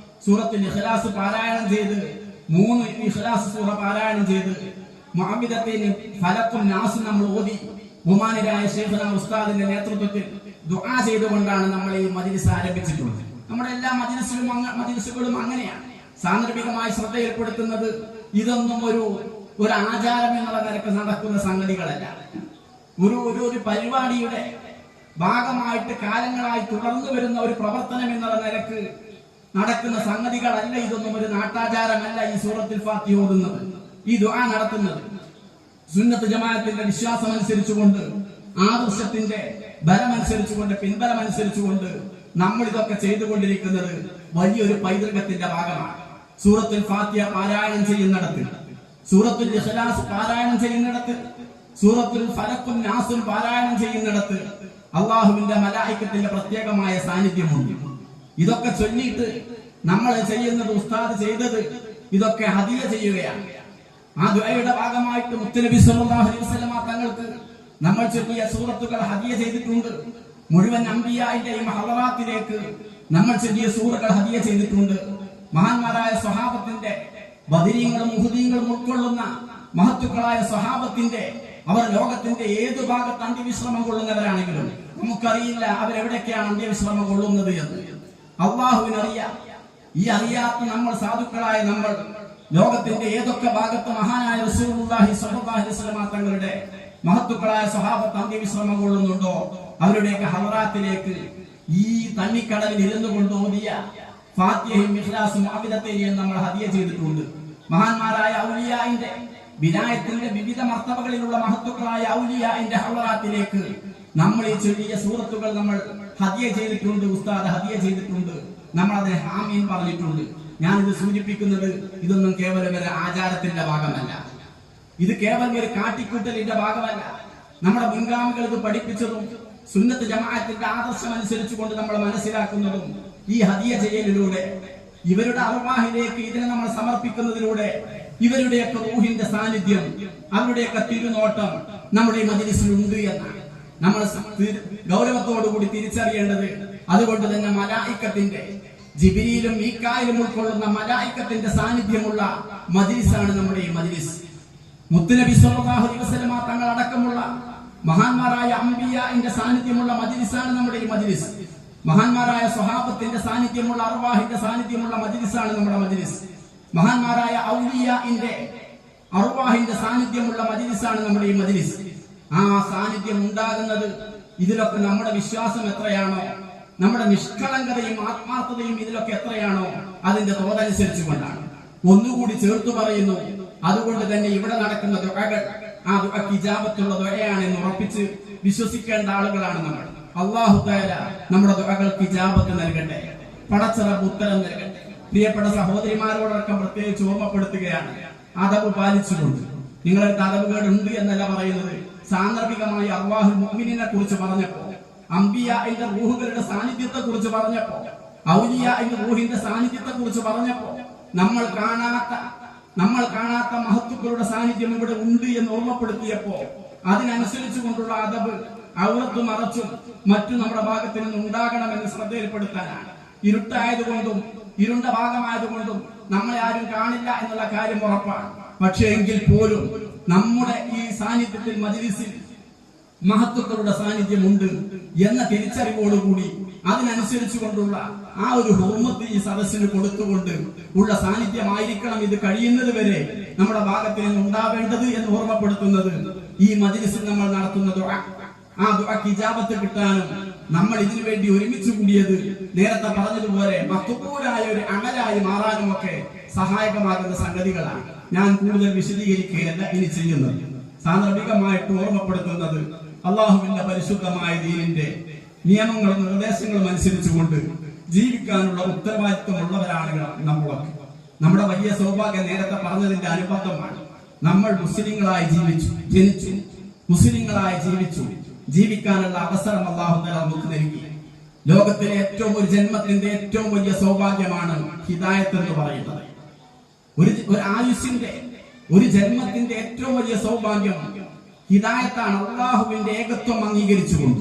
സൂറത്തുൽ ഇഖ്ലാസ് പാരായണം ചെയ്ത് 3 ഇഖ്ലാസ് സൂറ പാരായണം ചെയ്ത് മുഅവ്വിദത്തൈനി ഫലഖുൻ നാസ് നമ്മൾ ഓതി ബഹുമാനരായ ശൈഖുനാ ഉസ്താദിന്റെ നേതൃത്വത്തിൽ ദുആ ചെയ്തുകൊണ്ടാണ് നമ്മൾ ഈ മജ്‌ലിസ് ആരംഭിച്ചിട്ടുള്ളത്. നമ്മുടെ എല്ലാ മജ്‌ലിസുകളും അങ്ങനെയാണ്. സാന്ദർഭികമായി ശ്രദ്ധയിൽപ്പെടുത്തുന്നത് ഇതൊന്നും ഒരു ആചാരം എന്നുള്ള നിലക്ക് നടക്കുന്ന സംഗതികളല്ല. ഒരു പരിപാടിയുടെ ഭാഗമായിട്ട് കാലങ്ങളായി തുടർന്നു വരുന്ന ഒരു പ്രവർത്തനം എന്നുള്ള നിലക്ക് നടക്കുന്ന സംഗതികളല്ല. ഇതൊന്നും ഒരു നാട്ടാചാരമല്ല. ഈ സൂറത്തുൽ ഫാത്തിഹ ഓതുന്നത്, ഈ ദുആ നടത്തുന്നത് സുന്നത്ത് ജമാഅത്തിന്റെ വിശ്വാസം അനുസരിച്ചുകൊണ്ട്, ആദർശത്തിന്റെ ബലമനുസരിച്ചുകൊണ്ട്, പിൻബലമനുസരിച്ചുകൊണ്ട് നമ്മൾ ഇതൊക്കെ ചെയ്തുകൊണ്ടിരിക്കുന്നത് വലിയൊരു പൈതൃകത്തിന്റെ ഭാഗമാണ്. സൂറത്തുൽ ഫാത്തിഹ പാരായണം ചെയ്യുന്നിടത്ത്, സൂറത്തുൽ ഇഖ്ലാസ് പാരായണം ചെയ്യുന്നിടത്ത്, സൂറത്തുൽ ഫലഖുൻ നാസും പാരായണം ചെയ്യുന്നിടത്ത് അല്ലാഹുവിന്റെ മലായിക്കത്തിന്റെ പ്രത്യേകമായ സാന്നിധ്യമുണ്ട്. ഇതൊക്കെ ചൊല്ലിയിട്ട് നമ്മൾ ചെയ്യുന്നത്, ഉസ്താദ് ചെയ്തത്, ഇതൊക്കെ ഹദിയ ചെയ്യുകയാണ്. ആ ദുആയുടെ ഭാഗമായിട്ട് മുത്തുനബി സല്ലല്ലാഹു അലൈഹി വസല്ലമ തങ്ങൾക്ക് നമ്മൾ ചൊല്ലിയ സൂറത്തുകൾ ഹദിയ ചെയ്തിട്ടുണ്ട്. മുഴുവൻ അംബിയാഇന്റെയും ഹളറാത്തിലേക്ക് നമ്മൾ ചൊല്ലിയ സൂറകൾ ഹദിയ ചെയ്തിട്ടുണ്ട്. മഹാന്മാരായ സ്വഹാബത്തിന്റെ, ബദരീങ്ങളും ഉഹുദീങ്ങളും ഉൾക്കൊള്ളുന്ന മഹത്തുക്കളായ സ്വഹാബത്തിന്റെ, അവർ ലോകത്തിന്റെ ഏതു ഭാഗത്ത് അന്ത്യവിശ്രമം കൊള്ളുന്നവരാണെങ്കിലും നമുക്കറിയില്ല അവരെവിടേക്കാണ് അന്ത്യവിശ്രമം കൊള്ളുന്നത് എന്ന്. അള്ളാഹുവിനറിയാം. ഈ അറിയാത്ത നമ്മൾ, സാധുക്കളായ നമ്മൾ, ലോകത്തിന്റെ ഏതൊക്കെ ഭാഗത്ത് മഹാനായ റസൂലുള്ളാഹി സ്വല്ലല്ലാഹു അലൈഹി വസല്ലമ തങ്ങളുടെ മഹത്തുക്കളായ സ്വഹാബത്ത് അന്ത്യവിശ്രമം കൊള്ളുന്നുണ്ടോ അവരുടെയൊക്കെ ഹളറാത്തിലേക്ക് ഈ തണ്ണിക്കടലിൽ ഇരുന്നു കൊണ്ട് ഓതിയ ഫാത്തിഹയും ഇഖ്ലാസും മുഅവ്വിദത്തൈനിയും നമ്മൾ ഹദിയ ചെയ്തിട്ടുണ്ട്. മഹാന്മാരായ ഔലിയാഇന്റെ, വിലായത്തിന്റെ വിവിധ മർത്തബകളിലുള്ള മഹത്തുക്കളായ ഔലിയാഇന്റെ ഹളറാത്തിലേക്ക് നമ്മൾ ഈ ചൊല്ലിയ സൂറത്തുകൾ നമ്മൾ ഹദിയ ചെയ്തിട്ടുണ്ട്. ഉസ്താദ് ഹദിയ ചെയ്തിട്ടുണ്ട്. നമ്മൾ അതിനെ ഹാമീൻ പറഞ്ഞിട്ടുണ്ട്. ഞാനിത് സൂചിപ്പിക്കുന്നത് ഇതൊന്നും കേവലം ഒരു ആചാരത്തിന്റെ ഭാഗമല്ല, ഇത് കേവലം ഒരു കാട്ടിക്കൂട്ടലിന്റെ ഭാഗമല്ല. നമ്മുടെ മുൻഗാമികൾ ഇത് പഠിപ്പിച്ചതും സുന്നത്ത് ജമാഅത്തിന്റെ ആദർശം അനുസരിച്ചുകൊണ്ട് നമ്മൾ മനസ്സിലാക്കുന്നതും ഈ ഹദിയ ചെയ്യലിലൂടെ ഇവരുടെ അർവാഹിലേക്ക് ഇതിനെ നമ്മൾ സമർപ്പിക്കുന്നതിലൂടെ ഇവരുടെയൊക്കെ റൂഹിന്റെ സാന്നിധ്യം, അവരുടെയൊക്കെ തിരുനോട്ടം നമ്മുടെ ഈ മജ്‌ലിസിലുണ്ട് എന്നാണ് നമ്മൾ ഗൗരവത്തോടുകൂടി തിരിച്ചറിയേണ്ടത്. അതുകൊണ്ട് തന്നെ മലായിക്കത്തിന്റെ, ജിബ്രീലും മീകായിലും ഉൾക്കൊള്ളുന്ന മലായിക്കത്തിന്റെ സാന്നിധ്യമുള്ള മജ്‌ലിസാണ് നമ്മുടെ ഈ മജ്‌ലിസ്. മുത്തുനബി സ്വല്ലല്ലാഹു അലൈഹി വസല്ലമ തങ്ങൾ അടക്കമുള്ള മഹാന്മാരായ അംബിയാഇന്റെ സാന്നിധ്യമുള്ള മജ്‌ലിസാണ് നമ്മുടെ ഈ മജ്‌ലിസ്. മഹാന്മാരായ സ്വഹാബത്തിന്റെ സാന്നിധ്യമുള്ള അർവാഹിന്റെ സാന്നിധ്യമുള്ള മജ്‌ലിസാണ് നമ്മുടെ മജ്‌ലിസ്. മഹാന്മാരായ ഔലിയാഇന്റെ അർവാഹിന്റെ സാന്നിധ്യമുള്ള മജ്‌ലിസാണ് നമ്മുടെ ഈ മജ്‌ലിസ്. ആ സാന്നിധ്യം ഉണ്ടാകുന്നത് ഇതിലൊക്കെ നമ്മുടെ വിശ്വാസം എത്രയാണോ, നമ്മുടെ നിഷ്കളങ്കതയും ആത്മാർത്ഥതയും ഇതിലൊക്കെ എത്രയാണോ അതിന്റെ തോതനുസരിച്ച് കൊണ്ടാണ്. ഒന്നുകൂടി ചേർത്തു പറയുന്നു, അതുകൊണ്ട് തന്നെ ഇവിടെ നടക്കുന്ന ദുആകൾ ആ ദുആക്ക് ഇജാബത്തുള്ള ദുആയാണെന്ന് ഉറപ്പിച്ച് വിശ്വസിക്കേണ്ട ആളുകളാണ് നമ്മൾ. അല്ലാഹു തആല നമ്മുടെ ദുആകൾക്ക് ഇജാബത്ത് നൽകട്ടെ, പടച്ച റബ്ബ് ഉത്തരം നൽകട്ടെ. പ്രിയപ്പെട്ട സഹോദരിമാരോടൊക്കെ പ്രത്യേകിച്ച് ഓർമ്മപ്പെടുത്തുകയാണ്, അദബ് പാലിച്ചുകൊണ്ട്. നിങ്ങളടുത്ത് അദബുകൾ ഉണ്ട് എന്നല്ല പറയുന്നത്. സാന്ദർഭികമായി അർവാഹുൽ മുഅ്മിനീനെ കുറിച്ച് പറഞ്ഞപ്പോ, അംബിയാഇന്റെ റൂഹുകളുടെ സാന്നിധ്യത്തെ കുറിച്ച് പറഞ്ഞപ്പോ, ഔലിയാഇന്റെ റൂഹിന്റെ സാന്നിധ്യത്തെ കുറിച്ച് പറഞ്ഞപ്പോ, നമ്മൾ കാണാത്ത മഹത്തുക്കളുടെ സാന്നിധ്യം ഇവിടെ ഉണ്ട് എന്ന് ഓർമ്മപ്പെടുത്തിയപ്പോ, അതിനനുസരിച്ച് കൊണ്ടുള്ള അദബ് ഔറത്ത് മറച്ചും മറ്റു നമ്മുടെ ഭാഗത്ത് നിന്ന് ഉണ്ടാകണമെന്ന് ശ്രദ്ധയിൽപ്പെടുത്താനാണ്. ഇരുട്ടായതുകൊണ്ടും ഇരുണ്ട ഭാഗമായതുകൊണ്ടും നമ്മളെ ആരും കാണില്ല എന്നുള്ള കാര്യം ഉറപ്പാണ്. പക്ഷേ എങ്കിൽ പോലും നമ്മുടെ ഈ സാന്നിധ്യത്തിൽ മജ്‌ലിസിൽ മഹത്തുക്കളുടെ സാന്നിധ്യമുണ്ട് എന്ന തിരിച്ചറിവോടുകൂടി അതിനനുസരിച്ച് കൊണ്ടുള്ള ആ ഒരു ഹുർമത്ത് ഈ സദസ്സിന് കൊടുത്തുകൊണ്ട് ഉള്ള സാന്നിധ്യമായിരിക്കണം ഇത് കഴിയുന്നത് വരെ നമ്മുടെ ഭാഗത്ത് നിന്ന് ഉണ്ടാവേണ്ടത് എന്ന് ഓർമ്മപ്പെടുത്തുന്നത് ഈ മജ്‌ലിസിൽ നമ്മൾ നടത്തുന്ന ദുആ. ആ ദുആക്ക് ഇജാബത്ത് കിട്ടാനും നമ്മൾ ഇതിനു വേണ്ടി ഒരുമിച്ച് കൂടിയത് നേരത്തെ പറഞ്ഞതുപോലെ മഖ്ബൂലായ ഒരു അമലായി മാറാനും ഒക്കെ സഹായകമാകുന്ന സംഗതികളാണ്. ഞാൻ കൂടുതൽ വിശദീകരിക്കുകയല്ല ഇനി ചെയ്യുന്നത്. സാന്ദർഭികമായിട്ട് ഓർമ്മപ്പെടുത്തുന്നത് അള്ളാഹുവിന്റെ പരിശുദ്ധമായ ദീനിന്റെ നിയമങ്ങളും നിർദ്ദേശങ്ങളും അനുസരിച്ചുകൊണ്ട് ജീവിക്കാനുള്ള ഉത്തരവാദിത്വമുള്ളവരാണ് നമ്മളൊക്കെ. നമ്മുടെ വലിയ സൗഭാഗ്യം നേരത്തെ പറഞ്ഞതിന്റെ അനുബന്ധമാണ്. നമ്മൾ മുസ്ലിങ്ങളായി ജനിച്ചു, മുസ്ലിങ്ങളായി ജീവിക്കാനുള്ള അവസരം അല്ലാഹു തആല നമുക്ക് നൽകി. ലോകത്തിലെ ഒരു ജന്മത്തിന്റെ ഏറ്റവും വലിയ സൗഭാഗ്യമാണ് ഹിദായത്ത് എന്ന് പറയുന്നത്. ഒരു ആയുസ്സിന്റെ, ഒരു ജന്മത്തിന്റെ ഏറ്റവും വലിയ സൗഭാഗ്യം ഹിദായത്താണ്. അല്ലാഹുവിന്റെ ഏകത്വം അംഗീകരിച്ചുകൊണ്ട്,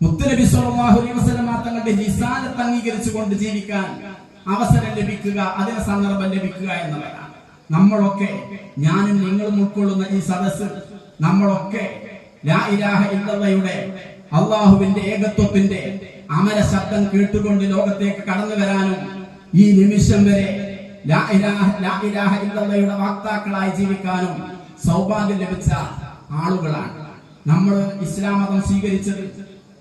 മുത്തുനബി സ്വല്ലല്ലാഹു അലൈഹി വസല്ലം തങ്ങളുടെ റിസാലത്ത് അംഗീകരിച്ചുകൊണ്ട് ജീവിക്കാൻ അവസരം ലഭിക്കുക, അതിന് സന്ദർഭം ലഭിക്കുക എന്നതാണ്. നമ്മളൊക്കെ, ഞാനും നിങ്ങളും ഉൾക്കൊള്ളുന്ന ഈ സദസ്സ്, നമ്മളൊക്കെ ലാ ഇലാഹ ഇല്ലല്ലാഹയുടെ, അല്ലാഹുവിന്റെ ഏകത്വത്തിന്റെ അമര ശബ്ദം കേട്ടുകൊണ്ട് ലോകത്തേക്ക് കടന്നു വരാനും ഈ നിമിഷം വരെ ലാ ഇലാഹ ഇല്ലല്ലാഹയുടെ വക്താക്കളായി ജീവിക്കാനും സൗഭാഗ്യം ലഭിച്ച ആളുകളാണ് നമ്മൾ. ഇസ്ലാം മതം സ്വീകരിച്ചത്,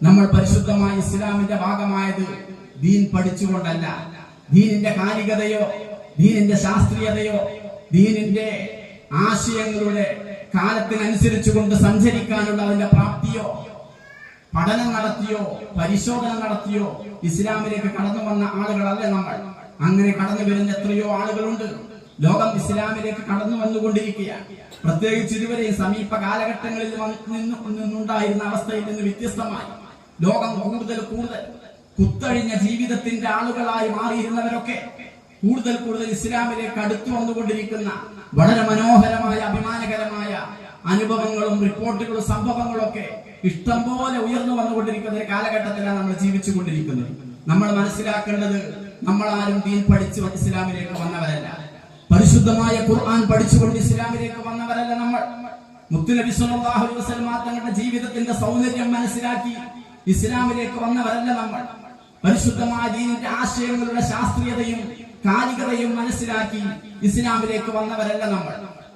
നമ്മൾ പരിശുദ്ധമായ ഇസ്ലാമിന്റെ ഭാഗമായത് ദീൻ പഠിച്ചുകൊണ്ടല്ല. ദീനിന്റെ കാലികതയോ, ദീനിന്റെ ശാസ്ത്രീയതയോ, ദീനിന്റെ ആശയങ്ങളുടെ കാലത്തിനനുസരിച്ച് കൊണ്ട് സഞ്ചരിക്കാനുള്ള അതിന്റെ പ്രാപ്തിയോ, പഠനം നടത്തിയോ, പരിശോധന നടത്തിയോ ഇസ്ലാമിലേക്ക് കടന്നു വന്ന ആളുകളല്ല നമ്മൾ. അങ്ങനെ കടന്നു വരുന്ന എത്രയോ ആളുകളുണ്ട്. ലോകം ഇസ്ലാമിലേക്ക് കടന്നു വന്നുകൊണ്ടിരിക്കുകയാണ്. പ്രത്യേകിച്ച് ഇതുവരെ സമീപ കാലഘട്ടങ്ങളിൽ നിന്നുണ്ടായിരുന്ന അവസ്ഥയിൽ നിന്ന് വ്യത്യസ്തമായി ലോകം കൂടുതൽ കുത്തഴിഞ്ഞ ജീവിതത്തിന്റെ ആളുകളായി മാറിയിരുന്നവരൊക്കെ കൂടുതൽ ഇസ്ലാമിലേക്ക് അടുത്തു വന്നുകൊണ്ടിരിക്കുന്ന വളരെ മനോഹരമായ, അഭിമാനകരമായ അനുഭവങ്ങളും റിപ്പോർട്ടുകളും സംഭവങ്ങളും ഒക്കെ ഇഷ്ടംപോലെ ഉയർന്നു വന്നുകൊണ്ടിരിക്കുന്ന ഒരു കാലഘട്ടത്തിലാണ് നമ്മൾ ജീവിച്ചുകൊണ്ടിരിക്കുന്നത്. നമ്മൾ മനസ്സിലാക്കേണ്ടത്, നമ്മളാരും ദീൻ പഠിച്ചു ഇസ്ലാമിലേക്ക് വന്നവരല്ല. പരിശുദ്ധമായ ഖുർആൻ പഠിച്ചുകൊണ്ട് ഇസ്ലാമിലേക്ക് വന്നവരല്ല നമ്മൾ. മുത്തുനബി സ്വല്ലല്ലാഹു അലൈഹി വസല്ലം തങ്ങളുടെ ജീവിതത്തിന്റെ സൗന്ദര്യം മനസ്സിലാക്കി ഇസ്ലാമിലേക്ക് വന്നവരല്ല നമ്മൾ. പരിശുദ്ധമായ ദീനിന്റെ ആശയങ്ങളുടെ ശാസ്ത്രീയതയും കാലികതയും മനസ്സിലാക്കി ഇസ്ലാമിലേക്ക് വന്നവരല്ല നമ്മൾ.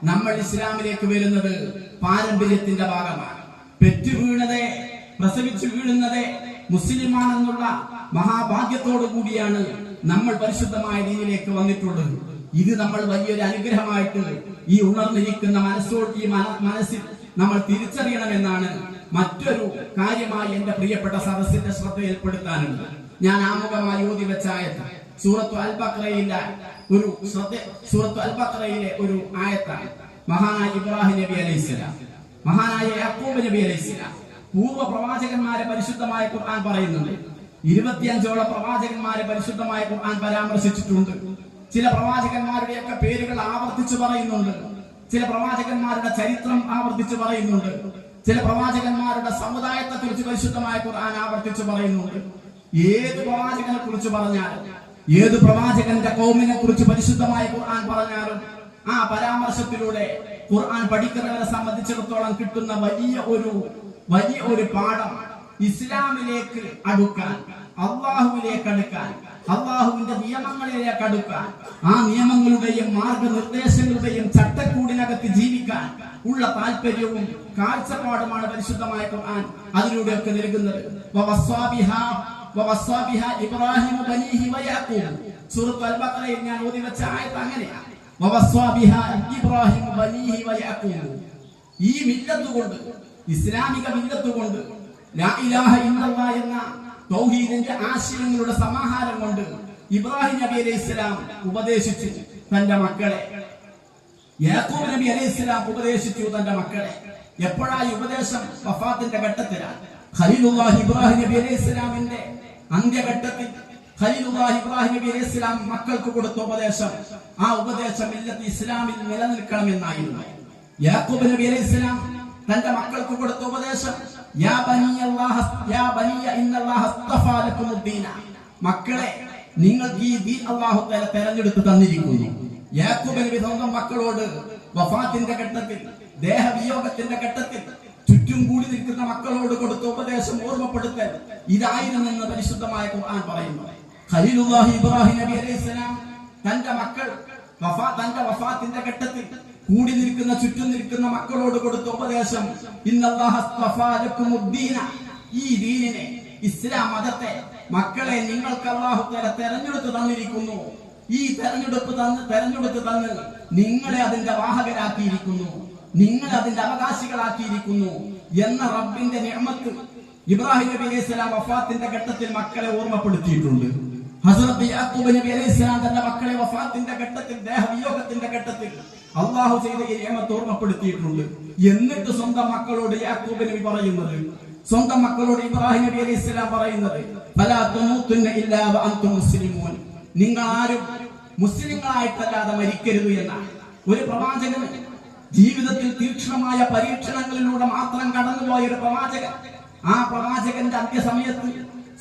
നമ്മൾ ഇസ്ലാമിലേക്ക് വരുന്നത് പാരമ്പര്യത്തിന്റെ ഭാഗമാണ്. പെറ്റു വീണതേ, പ്രസവിച്ചു വീഴുന്നതേ മുസ്ലിമാണെന്നുള്ള മഹാഭാഗ്യത്തോടു കൂടിയാണ് നമ്മൾ പരിശുദ്ധമായ ദീനിലേക്ക് വന്നിട്ടുള്ളത്. ഇത് നമ്മൾ വലിയൊരു അനുഗ്രഹമായിട്ട് ഈ ഉണർന്നിരിക്കുന്ന മനസ്സിൽ നമ്മൾ തിരിച്ചറിയണമെന്നാണ് മറ്റൊരു കാര്യമായി എന്റെ പ്രിയപ്പെട്ട സദസ്സിന്റെ ശ്രദ്ധയിൽപ്പെടുത്താനുണ്ട്. ഞാൻ ആമുഖമായി ഓതി വെച്ച ആയത്ത് സൂറത്തു അൽ ബഖറയിലെ ഒരു ആയത്താണ്. മഹാനായ ഇബ്രാഹിം നബി അലൈഹിസ്സലാം, മഹാനായ യാക്കൂബ് നബി അലൈഹിസ്സലാം, പൂർവ്വ പ്രവാചകന്മാരെ പരിശുദ്ധമായ ഖുർആൻ പറയുന്നുണ്ട്. 25ഓളം പ്രവാചകന്മാരെ പരിശുദ്ധമായ ഖുർആൻ പരാമർശിച്ചിട്ടുണ്ട്. ചില പ്രവാചകന്മാരുടെയൊക്കെ പേരുകൾ ആവർത്തിച്ചു പറയുന്നുണ്ട്. ചില പ്രവാചകന്മാരുടെ ചരിത്രം ആവർത്തിച്ചു പറയുന്നുണ്ട്. ചില പ്രവാചകന്മാരുടെ സമുദായത്തെ കുറിച്ച് പരിശുദ്ധമായ ഖുർആൻ ആവർത്തിച്ചു പറയുന്നുണ്ട്. ഏത് പ്രവാചകനെ കുറിച്ച് പറഞ്ഞാലും, ഏത് പ്രവാചകന്റെ കൗമിനെ കുറിച്ച് പരിശുദ്ധമായ ഖുർആൻ പറഞ്ഞാലും ആ പരാമർശത്തിലൂടെ ഖുർആൻ പഠിക്കുന്നവരെ സംബന്ധിച്ചിടത്തോളം കിട്ടുന്ന വലിയ ഒരു പാഠം ഇസ്ലാമിലേക്ക് അടുക്കാൻ, അള്ളാഹുവിലേക്ക് അടുക്കാൻ, അള്ളാഹുവിന്റെ നിയമങ്ങളിലേക്ക് അടുക്കാൻ, ആ നിയമങ്ങളുടെയും മാർഗനിർദ്ദേശങ്ങളുടെയും ചട്ടക്കൂടിനകത്ത് ജീവിക്കാൻ ഉള്ള താല്പര്യവും കാഴ്ചപ്പാടുമാണ് പരിശുദ്ധമായ ഖുർആൻ അതിലൂടെയൊക്കെ നൽകുന്നത്. ഇബ്രാഹിം ബനീഹി വയാഖൂബ്, സൂറത്തുൽ അൽ-ബഖറയിൽ ഞാൻ ഓതി വെച്ച ആയത്ത് അങ്ങനെയാണ്. ഇബ്രാഹിം ബനീഹി വയാഖൂബ്. ഈ മില്ലത്ത് കൊണ്ട്, ഇസ്ലാമിക മില്ലത്ത് കൊണ്ട്, ലാ ഇലാഹ ഇല്ലല്ലാഹ് എന്ന തൗഹീദിന്റെ ആശയങ്ങളുടെ സമാഹാരം കൊണ്ട് ഇബ്രാഹിം നബി അലൈഹിസ്സലാം ഉപദേശിച്ചു തന്റെ മക്കളെ. യാക്കൂബ് നബി അലൈഹിസ്സലാം ഉപദേശിച്ചു തന്റെ മക്കളെ. എപ്പോഴായി ഉപദേശം? വഫാത്തിന്റെ ഘട്ടത്തിലാണ്. ഖലീലുല്ലാഹി ഇബ്രാഹിം നബി അലൈഹിസ്സലാമിന്റെ അന്ത്യഘട്ടത്തിൽ ഖലീലുല്ലാഹി ഇബ്രാഹിം നബി അലൈഹിസ്സലാം മക്കൾക്ക് കൊടുത്ത ഉപദേശം, ആ ഉപദേശം മില്ലത്ത് ഇസ്ലാമിൽ നിലനിൽക്കണമെന്നായിരുന്നു. യാക്കൂബ് നബി അലൈഹിസ്സലാം തന്റെ മക്കൾക്ക് കൊടുത്ത ഉപദേശം, യാ ബനിയ ഇന്നല്ലാഹ അസ്തഫാ ലക്കുമുദ്ദീന, മക്കളെ നിങ്ങൾക്ക് ഈ ദീൻ അല്ലാഹു തആല തെരഞ്ഞെടുത്ത് തന്നിരിക്കുന്നു. യാക്കൂബ് നബി സ്വന്തം മക്കളോട് വഫാത്തിന്റെ ഘട്ടത്തിൽ, ദേഹവിയോഗത്തിന്റെ ഘട്ടത്തിൽ ചുറ്റും കൂടി നിൽക്കുന്ന മക്കളോട് കൊടുത്ത ഉപദേശം ഓർമ്മപ്പെടുത്തൽ ഇതായിരുന്നെന്ന് പരിശുദ്ധമായ ഖുർആൻ പറയുന്നു. ഖലീലുല്ലാഹി ഇബ്രാഹിം നബി അലൈഹിസ്സലാം തന്റെ മക്കൾ തന്റെ വഫാത്തിന്റെ ഘട്ടത്തിൽ കൂടി നിൽക്കുന്ന, ചുറ്റും നിൽക്കുന്ന മക്കളോട് കൊടുത്ത ഉപദേശം, ഇന്നല്ലാഹ അസ്തഫാ ലക്കുമുദ്ദീന, ഈ ദീനിനെ, ഇസ്ലാം മതത്തെ മക്കളെ നിങ്ങൾക്ക് അല്ലാഹു തആല തെരഞ്ഞെടുത്ത് തന്നിരിക്കുന്നു. ഈ തെരഞ്ഞെടുത്ത് തന്ന് നിങ്ങളെ അതിന്റെ വാഹകരാക്കിയിരിക്കുന്നു, നിങ്ങളെ അതിന്റെ അവകാശികളാക്കിയിരിക്കുന്നു എന്ന റബ്ബിന്റെ നിഅമത്ത് ഇബ്രാഹിം നബി അലൈഹിസ്സലാം വഫാത്തിന്റെ ഘട്ടത്തിൽ മക്കളെ ഓർമ്മപ്പെടുത്തിയിട്ടുണ്ട്. ഹസ്രത്ത് യാക്കൂബ് നബി അലൈഹിസ്സലാം തന്റെ മക്കളെ വഫാത്തിന്റെ ഘട്ടത്തിൽ, ദേഹവിയോഗത്തിന്റെ ഘട്ടത്തിൽ അള്ളാഹു ചെയ്ത ഈ നിഅമത്ത് ഓർമ്മപ്പെടുത്തിയിട്ടുണ്ട്. എന്നിട്ട് സ്വന്തം മക്കളോട് യാക്കൂബ് നബി പറയുന്നത്, സ്വന്തം മക്കളോട് ഇബ്രാഹിം നബി അലൈഹിസ്സലാം പറയുന്നത്, ഫലാ തമൂതുന്ന ഇല്ലാ വഅൻതും മുസ്ലിമൂൻ, നിങ്ങൾ ആരും മുസ്ലിങ്ങളായിട്ടല്ലാതെ മരിക്കരുത് എന്നാണ്. ഒരു പ്രവാചകൻ ജീവിതത്തിൽ തീക്ഷ്ണമായ പരീക്ഷണങ്ങളിലൂടെ മാത്രം കടന്നുപോയ ഒരു പ്രവാചകൻ, ആ പ്രവാചകന്റെ അന്ത്യസമയത്ത്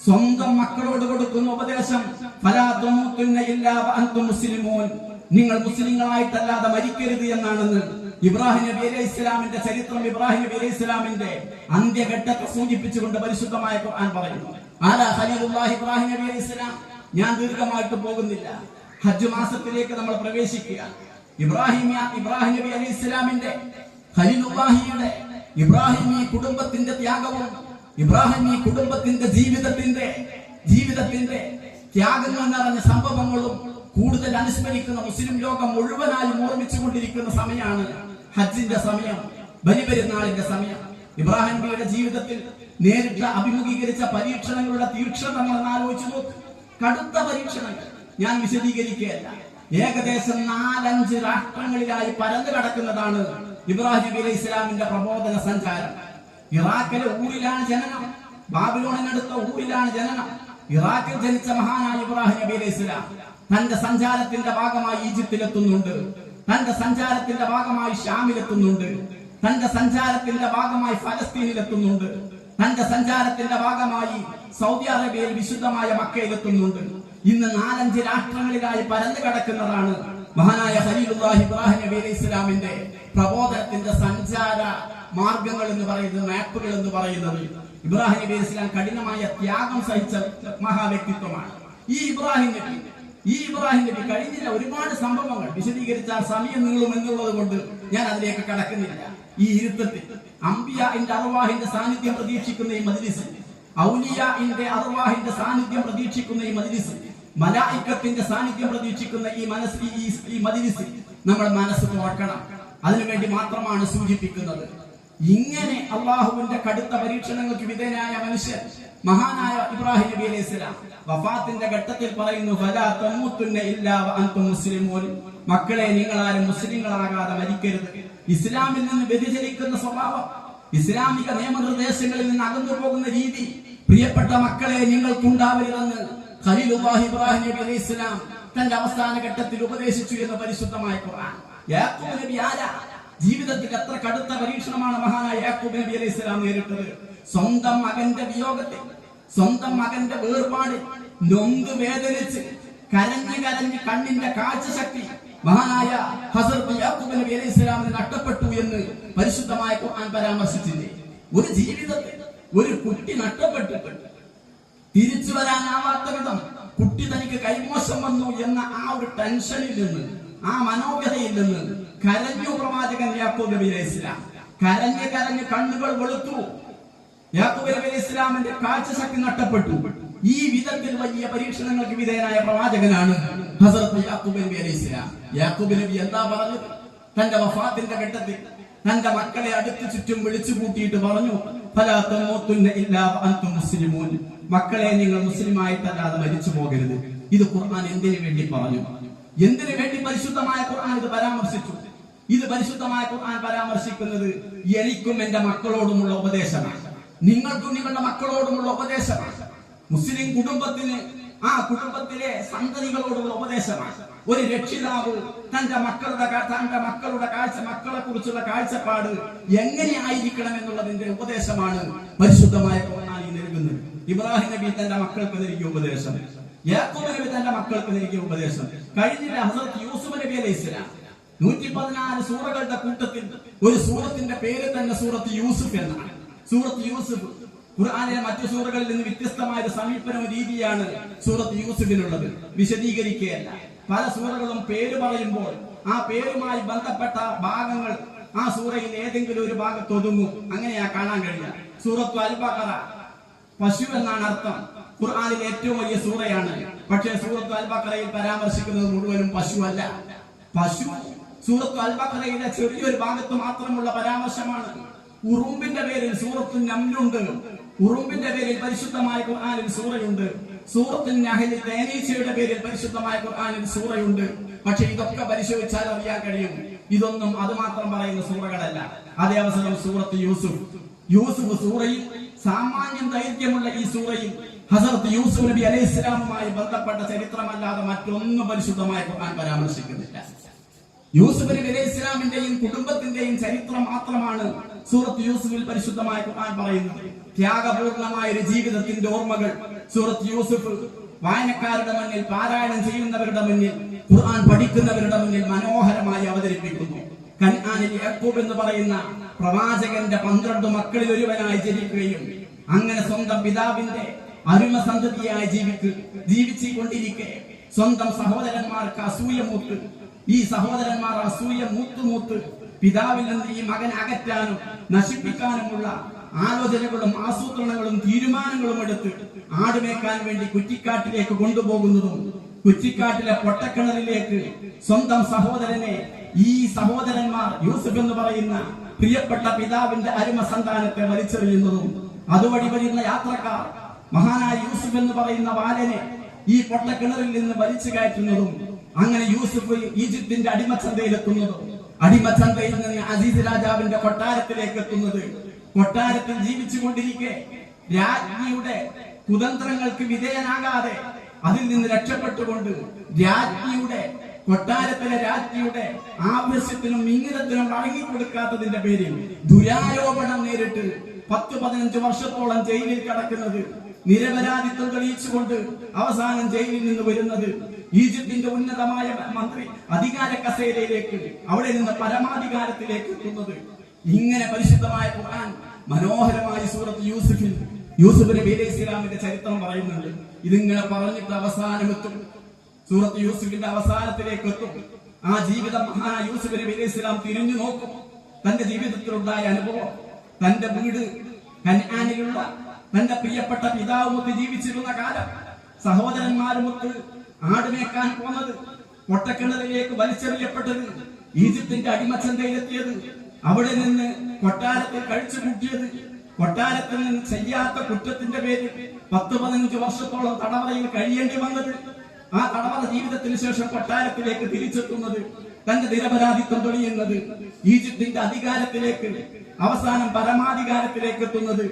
സ്വന്തം മക്കളോട് കൊടുക്കുന്ന ഉപദേശം, ഫലാ തമൂതുന്ന ഇല്ലാ വഅൻതും മുസ്ലിമൂൻ, നിങ്ങൾ മുസ്ലിങ്ങളായിട്ടല്ലാതെ മരിക്കരുത് എന്നാണെന്ന് ഇബ്രാഹിം നബി അലൈഹി ഇസ്ലാമിന്റെ ചരിത്രം, ഇബ്രാഹിം നബി അലൈഹി ഇസ്ലാമിന്റെ അന്ത്യഘട്ടത്തെ സൂചിപ്പിച്ചുകൊണ്ട് പരിശുദ്ധമായ ഖുർആൻ പറയുന്നു. ആലാ ഖലീലുല്ലാഹി ഇബ്രാഹിം നബി അലൈഹി ഇസ്ലാം. ഞാൻ ദീർഘമായിട്ട് പോകുന്നില്ല, ഹജ്ജ് മാസത്തിലേക്ക് നമ്മൾ പ്രവേശിക്കുക. ഇബ്രാഹിം നബി അലൈഹി ഇസ്ലാമിന്റെ, ഖലീലുല്ലാഹിയുടെ ഇബ്രാഹിമി കുടുംബത്തിന്റെ ത്യാഗവും, ഇബ്രാഹിമി കുടുംബത്തിന്റെ ജീവിതത്തിന്റെ ത്യാഗങ്ങൾ നിറഞ്ഞ സംഭവങ്ങളും കൂടുതൽ അനുസ്മരിക്കുന്ന മുസ്ലിം ലോകം മുഴുവനായും ഓർമ്മിച്ചുകൊണ്ടിരിക്കുന്ന സമയമാണ് ഹജ്ജിന്റെ സമയം, ബലിപെരുന്നാളിന്റെ സമയം. ഇബ്രാഹിം നബിയുടെ ജീവിതത്തിൽ നേരിട്ട് അഭിമുഖീകരിച്ച പരീക്ഷണങ്ങളുടെ തീക്ഷണത നമ്മൾ ആലോചിച്ചു നോക്ക്. കടുത്ത പരീക്ഷണങ്ങൾ ഞാൻ വിശദീകരിക്കുകയല്ല. ഏകദേശം 4-5 രാഷ്ട്രങ്ങളിലായി പരന്നു കിടക്കുന്നതാണ് ഇബ്രാഹിം നബി അലൈഹി ഇസ്ലാമിന്റെ പ്രബോധന സഞ്ചാരം. ഇറാഖിലെ ഊരിലാണ് ജനനം, ബാബിലോണിനടുത്ത ഊരിലാണ് ജനനം. ഇറാഖിൽ ജനിച്ച മഹാനായ ഇബ്രാഹിം നബി അലൈഹി ഇസ്ലാം തന്റെ സഞ്ചാരത്തിന്റെ ഭാഗമായി ഈജിപ്തിലെത്തുന്നുണ്ട്, തന്റെ സഞ്ചാരത്തിന്റെ ഭാഗമായി ഷാമിലെത്തുന്നുണ്ട്, തന്റെ സഞ്ചാരത്തിന്റെ ഭാഗമായി ഫലസ്തീനിലെത്തുന്നുണ്ട്, തന്റെ സഞ്ചാരത്തിന്റെ ഭാഗമായി സൗദി അറേബ്യയിൽ വിശുദ്ധമായ മക്കയിലെത്തുന്നുണ്ട്. ഇന്ന് 4-5 രാഷ്ട്രങ്ങളിലായി പരന്നു കിടക്കുന്നതാണ് മഹാനായ ഖലീലുല്ലാഹി ഇബ്രാഹിം നബി അലൈഹി ഇസ്ലാമിന്റെ പ്രബോധനത്തിന്റെ സഞ്ചാര മാർഗങ്ങൾ എന്ന് പറയുന്നത്, മാപ്പുകൾ എന്ന് പറയുന്നത്. ഇബ്രാഹിം നബി അലൈഹി ഇസ്ലാം കഠിനമായ ത്യാഗം സഹിച്ച മഹാവ്യക്തിത്വമാണ്. ഈ ഇബ്രാഹിം നബി കഴിഞ്ഞില്ല ഒരുപാട് സംഭവങ്ങൾ വിശദീകരിച്ചാൽ സമയം നീളും എന്നുള്ളത് കൊണ്ട് ഞാൻ അതിലേക്ക് കടക്കുന്നില്ല. ഈ ഇരുത്തത്തിൽ അംബിയാഇന്റെ അർവാഹിന്റെ സാന്നിധ്യം പ്രതീക്ഷിക്കുന്ന ഈ മജ്ലിസ്, ഔലിയാഇന്റെ അർവാഹിന്റെ സാന്നിധ്യം പ്രതീക്ഷിക്കുന്ന ഈ മജ്ലിസ്, മലായിക്കത്തിന്റെ സാന്നിധ്യം പ്രതീക്ഷിക്കുന്ന ഈ മജ്ലിസ് നമ്മൾ മനസ്സ് തുറക്കണം. അതിനുവേണ്ടി മാത്രമാണ് സൂചിപ്പിക്കുന്നത്. ഇങ്ങനെ അള്ളാഹുവിന്റെ കടുത്ത പരീക്ഷണങ്ങൾക്ക് വിധേയനായ മനുഷ്യൻ മഹാനായ ഇബ്രാഹിം നബി അലൈഹി സ്വലാം വഫാത്തിന്റെ ഘട്ടത്തിൽ പറയുന്നു, ഫലാ തമൂതുന്ന ഇല്ലാ വഅൻതും മുസ്ലിമൂൻ, മക്കളെ നിങ്ങൾ ആരും മുസ്ലിങ്ങളാകാതെ മരിക്കരുത്. ഇസ്ലാമിൽ നിന്ന് വ്യതിചലിക്കുന്ന സ്വഭാവം, ഇസ്ലാമിക നിയമനിർദ്ദേശങ്ങളിൽ നിന്ന് അകന്നു പോകുന്ന രീതി, പ്രിയപ്പെട്ട മക്കളെ നിങ്ങൾക്കുണ്ടാവരുതെന്ന് ഖലീലുല്ലാഹി ഇബ്രാഹിം നബി അലൈഹി സ്വലാം തന്റെ അവസാന ഘട്ടത്തിൽ ഉപദേശിച്ചു എന്ന് പരിശുദ്ധമായ ഖുർആൻ. യാക്കൂബ് നബി ആരാ? ജീവിതത്തിൽ എത്ര കടുത്ത പരീക്ഷണമാണ് മഹാനായ യാക്കൂബ് നബി അലൈഹി സ്വലാം നേരിട്ടത്. സ്വന്തം മകന്റെ വിയോഗത്തിൽ, സ്വന്തം മകന്റെ വേർപാട് നൊന്ത് വേദനിച്ച് കരഞ്ഞ് കണ്ണിന്റെ കാഴ്ചശക്തി മഹാനായ ഹസ്രത്ത് യാക്കൂബ് നബി അലൈഹി സ്വലാമിന് നഷ്ടപ്പെട്ടു എന്ന് പരിശുദ്ധമായ ഖുർആൻ പരാമർശിച്ചില്ലേ? ഒരു ജീവിതത്തിൽ ഒരു കുട്ടി നഷ്ടപ്പെട്ടിട്ട് തിരിച്ചു വരാനാവാത്ത വിധം കുട്ടി തനിക്ക് കൈമോശം വന്നു എന്ന ആ ഒരു ടെൻഷനിൽ നിന്ന്, ആ മനോവ്യതയിൽ നിന്ന് കരഞ്ഞു പ്രവാചകൻ യാക്കൂബ് നബി അലൈഹി സ്വലാം. കരഞ്ഞ് കണ്ണുകൾ വെളുത്തു. യാക്കൂബ് നബി അലൈഹി സ്വലാമിന്റെ കാഴ്ചശക്തി നഷ്ടപ്പെട്ടു. ഈ വിധത്തിൽ വലിയ പരീക്ഷണങ്ങൾക്ക് വിധേയനായ പ്രവാചകനാണ് ഹസ്രത്ത് യാക്കൂബ് നബി അലൈഹി സ്വലാം. യാക്കൂബ് നബി എന്താ പറഞ്ഞത്? തന്റെ വഫാത്തിന്റെ ഘട്ടത്തിൽ തന്റെ മക്കളെ അടുത്ത് ചുറ്റും വിളിച്ചു കൂട്ടിയിട്ട് പറഞ്ഞു, ഫലാ തമൂതുന്ന ഇല്ലാ വഅൻതും മുസ്ലിമൂൻ. മക്കളെ, നിങ്ങൾ മുസ്ലിമായിട്ടല്ലാതെ മരിച്ചു പോകരുത്. ഇത് ഖുർആൻ എന്തിനു വേണ്ടി പറഞ്ഞു? എന്തിനു വേണ്ടി പരിശുദ്ധമായ ഖുർആൻ ഇത് പരാമർശിച്ചു? ഇത് പരിശുദ്ധമായ ഖുർആൻ പരാമർശിക്കുന്നത് എനിക്കും എന്റെ മക്കളോടുമുള്ള ഉപദേശമാണ്, നിങ്ങൾക്കും നിങ്ങളുടെ മക്കളോടുമുള്ള ഉപദേശമാണ്. മുസ്ലിം കുടുംബത്തിന് ആ കുടുംബത്തിലെ സന്തതികളോടുള്ള ഉപദേശമാണ്. ഒരു രക്ഷിതാവ് തന്റെ മക്കളെ കുറിച്ചുള്ള കാഴ്ചപ്പാട് എങ്ങനെയായിരിക്കണം എന്നുള്ളതിന്റെ ഉപദേശമാണ് പരിശുദ്ധമായ ഖുർആനിൽ നൽകുന്നത്. ഇബ്രാഹിം നബി തന്റെ മക്കൾക്ക് നൽകിയ ഉപദേശം, യാക്കൂബ് നബി തന്റെ മക്കൾക്ക് നൽകിയ ഉപദേശം, കഴിഞ്ഞില്ല ഹസ്രത്ത് യൂസുഫ് നബി അലൈഹി സ്വലാം. 114 സൂറകളുടെ കൂട്ടത്തിൽ ഒരു സൂറത്തിന്റെ പേര് തന്നെ സൂറത്ത് യൂസുഫ് എന്നാണ്. സൂറത്ത് യൂസുഫ് ഖുർആനിലെ മറ്റു സൂറകളിൽ നിന്ന് വ്യത്യസ്തമായ ഒരു സമീപനവും രീതിയാണ് സൂറത്ത് യൂസുഫിനുള്ളത്. വിശദീകരിക്കുകയല്ല, പല സൂറകളും പേര് പറയുമ്പോൾ ആ പേരുമായി ബന്ധപ്പെട്ട ഭാഗങ്ങൾ ആ സൂറയിൽ ഏതെങ്കിലും ഒരു ഭാഗത്ത് ഒതുങ്ങും. അങ്ങനെയാ കാണാൻ കഴിയുക. സൂറത്ത് അൽ ബഖറ പശു എന്നാണ് അർത്ഥം. ഖുർആനിലെ ഏറ്റവും വലിയ സൂറയാണ്. പക്ഷേ സൂറത്ത് അൽ ബഖറയിൽ പരാമർശിക്കുന്നത് മുഴുവനും പശു അല്ല. പശു സൂറത്ത് അൽ ബഖറയിലെ ചെറിയൊരു ഭാഗത്ത് മാത്രമുള്ള പരാമർശമാണ്. ഉറുമ്പിന്റെ പേരിൽ സൂറത്തു നംലുണ്ട്. ഉറുമ്പിന്റെ പേരിൽ പരിശുദ്ധമായ ഖുർആനിൽ സൂറയുണ്ട്. സൂറത്തു നഹ്ലിൽ തേനീച്ചയുടെ പേരിൽ പരിശുദ്ധമായ ഖുർആനിൽ സൂറയുണ്ട്. പക്ഷെ ഇതൊക്കെ പരിശോധിച്ചാൽ അറിയാൻ കഴിയും, ഇതൊന്നും അത് മാത്രം പറയുന്ന സൂറകളല്ല. അതേ അവസരം സൂറത്ത് യൂസുഫ് സൂറയിൽ സാമാന്യം ദൈർഘ്യമുള്ള ഈ സൂറയിൽ ഹസ്രത്ത് യൂസുഫ് നബി അലൈഹി സ്വലാമുമായി ബന്ധപ്പെട്ട ചരിത്രമല്ലാതെ മറ്റൊന്നും പരിശുദ്ധമായ ഖുർആൻ പരാമർശിക്കുന്നില്ല. യൂസുഫ് നബി അലൈഹി സ്വലാമിന്റെയും കുടുംബത്തിന്റെയും ചരിത്രം മാത്രമാണ് സൂറത്ത് യൂസുഫിൽ പരിശുദ്ധമായ ഖുർആൻ പറയുന്നത്. ത്യാഗപൂർണമായ ഒരു ജീവിതത്തിന്റെ ഓർമ്മകൾ സൂറത്ത് യൂസുഫ് വായനക്കാരുടെ മുന്നിൽ, പാരായണം ചെയ്യുന്നവരുടെ മുന്നിൽ, ഖുർആൻ പഠിക്കുന്നവരുടെ മുന്നിൽ മനോഹരമായി അവതരിപ്പിക്കുന്നു. കൻആനിൽ യാക്കൂബ് എന്ന് പറയുന്ന പ്രവാചകന്റെ 12 മക്കളിൽ ഒരുവനായി ജനിക്കുകയും അങ്ങനെ സ്വന്തം പിതാവിന്റെ അരുമ സന്തതിയായി ജീവിച്ചുകൊണ്ടിരിക്കെ സ്വന്തം സഹോദരന്മാർക്ക് അസൂയ മൂത്ത്, ഈ സഹോദരന്മാർ അസൂയ മൂത്ത് പിതാവിൽ നിന്ന് ഈ മകൻ അകറ്റാനും നശിപ്പിക്കാനുമുള്ള ആലോചനകളും ആസൂത്രണങ്ങളും തീരുമാനങ്ങളും എടുത്ത് ആടുമേക്കാൻ വേണ്ടി കുറ്റിക്കാട്ടിലേക്ക് കൊണ്ടുപോകുന്നതും കുറ്റിക്കാട്ടിലെ പൊട്ടക്കിണറിലേക്ക് സ്വന്തം സഹോദരനെ ഈ സഹോദരന്മാർ യൂസുഫ് എന്ന് പറയുന്ന പ്രിയപ്പെട്ട പിതാവിന്റെ അരുമ സന്താനത്തെ വലിച്ചെറിയുന്നതും അതുവഴി വരുന്ന യാത്രക്കാർ മഹാനായ യൂസുഫ് എന്ന് പറയുന്ന ബാലനെ ഈ പൊട്ടക്കിണറിൽ നിന്ന് വലിച്ചു കയറ്റുന്നതും അങ്ങനെ യൂസുഫ് ഈജിപ്തിന്റെ അടിമച്ചന്തയിലെത്തുന്നതും അടിമച്ചന്തയിൽ നിന്ന് അസീസ് രാജാവിന്റെ കൊട്ടാരത്തിലേക്ക് എത്തുന്നത്, കൊട്ടാരത്തിൽ ജീവിച്ചുകൊണ്ടിരിക്കെ രാജ്ഞിയുടെ കുതന്ത്രങ്ങൾക്ക് വിധേയനാകാതെ അതിൽ നിന്ന് രക്ഷപ്പെട്ടുകൊണ്ട് കൊട്ടാരത്തിലെ രാജ്ഞിയുടെ ആവശ്യത്തിനും ഇംഗിതത്തിനും വഴങ്ങിക്കൊടുക്കാത്തതിന്റെ പേരിൽ ദുരാരോപണം നേരിട്ട് 10-15 വർഷത്തോളം ജയിലിൽ കിടക്കുന്നത്, നിരപരാധിത്വം തെളിയിച്ചുകൊണ്ട് അവസാനം ജയിലിൽ നിന്ന് വരുന്നത്, ഈജിപ്തിന്റെ ഉന്നതമായ മന്ത്രി അധികാര കസേരയിലേക്ക്, അവിടെ നിന്ന് പരമാധികാരത്തിലേക്ക് എത്തുന്നത്. ഇങ്ങനെ പരിശുദ്ധമായ ഖുർആൻ മനോഹരമായ സൂറത്ത് യൂസുഫ് നബി അലൈഹി സ്വലാമിന്റെ ചരിത്രം പറയുന്നുണ്ട്. ഇതിങ്ങനെ പറഞ്ഞിട്ട് അവസാനമെത്തും, സൂറത്ത് യൂസുഫിന്റെ അവസാനത്തിലേക്ക് എത്തും. ആ ജീവിതം മഹാനായ യൂസുഫ് നബി അലൈഹി സ്വലാം തിരിഞ്ഞു നോക്കും. തന്റെ ജീവിതത്തിലുണ്ടായ അനുഭവം, തന്റെ വീട് കൻആനിലുള്ള തന്റെ പ്രിയപ്പെട്ട പിതാവുമൊത്ത് ജീവിച്ചിരുന്ന കാലം, സഹോദരന്മാരുമൊത്ത് ആടുമേക്കാൻ പോന്നത്, പൊട്ടക്കിണറിലേക്ക് വലിച്ചെറിയപ്പെട്ടത്, ഈജിപ്തിന്റെ അടിമച്ചന്തയിലെത്തിയത്, അവിടെ നിന്ന് കൊട്ടാരത്തിൽ കഴിച്ചു കൂട്ടിയത്, കൊട്ടാരത്തിൽ നിന്ന് ചെയ്യാത്ത കുറ്റത്തിന്റെ പേരിൽ 10-15 വർഷത്തോളം തടവറയിൽ കഴിയേണ്ടി വന്നത്, ആ തടവറ ജീവിതത്തിന് ശേഷം കൊട്ടാരത്തിലേക്ക് തിരിച്ചെത്തുന്നത്, തന്റെ നിരപരാധിത്വം തെളിയുന്നത്, ഈജിപ്തിന്റെ അധികാരത്തിലേക്ക് അവസാനം പരമാധികാരത്തിലേക്ക് എത്തുന്നത്,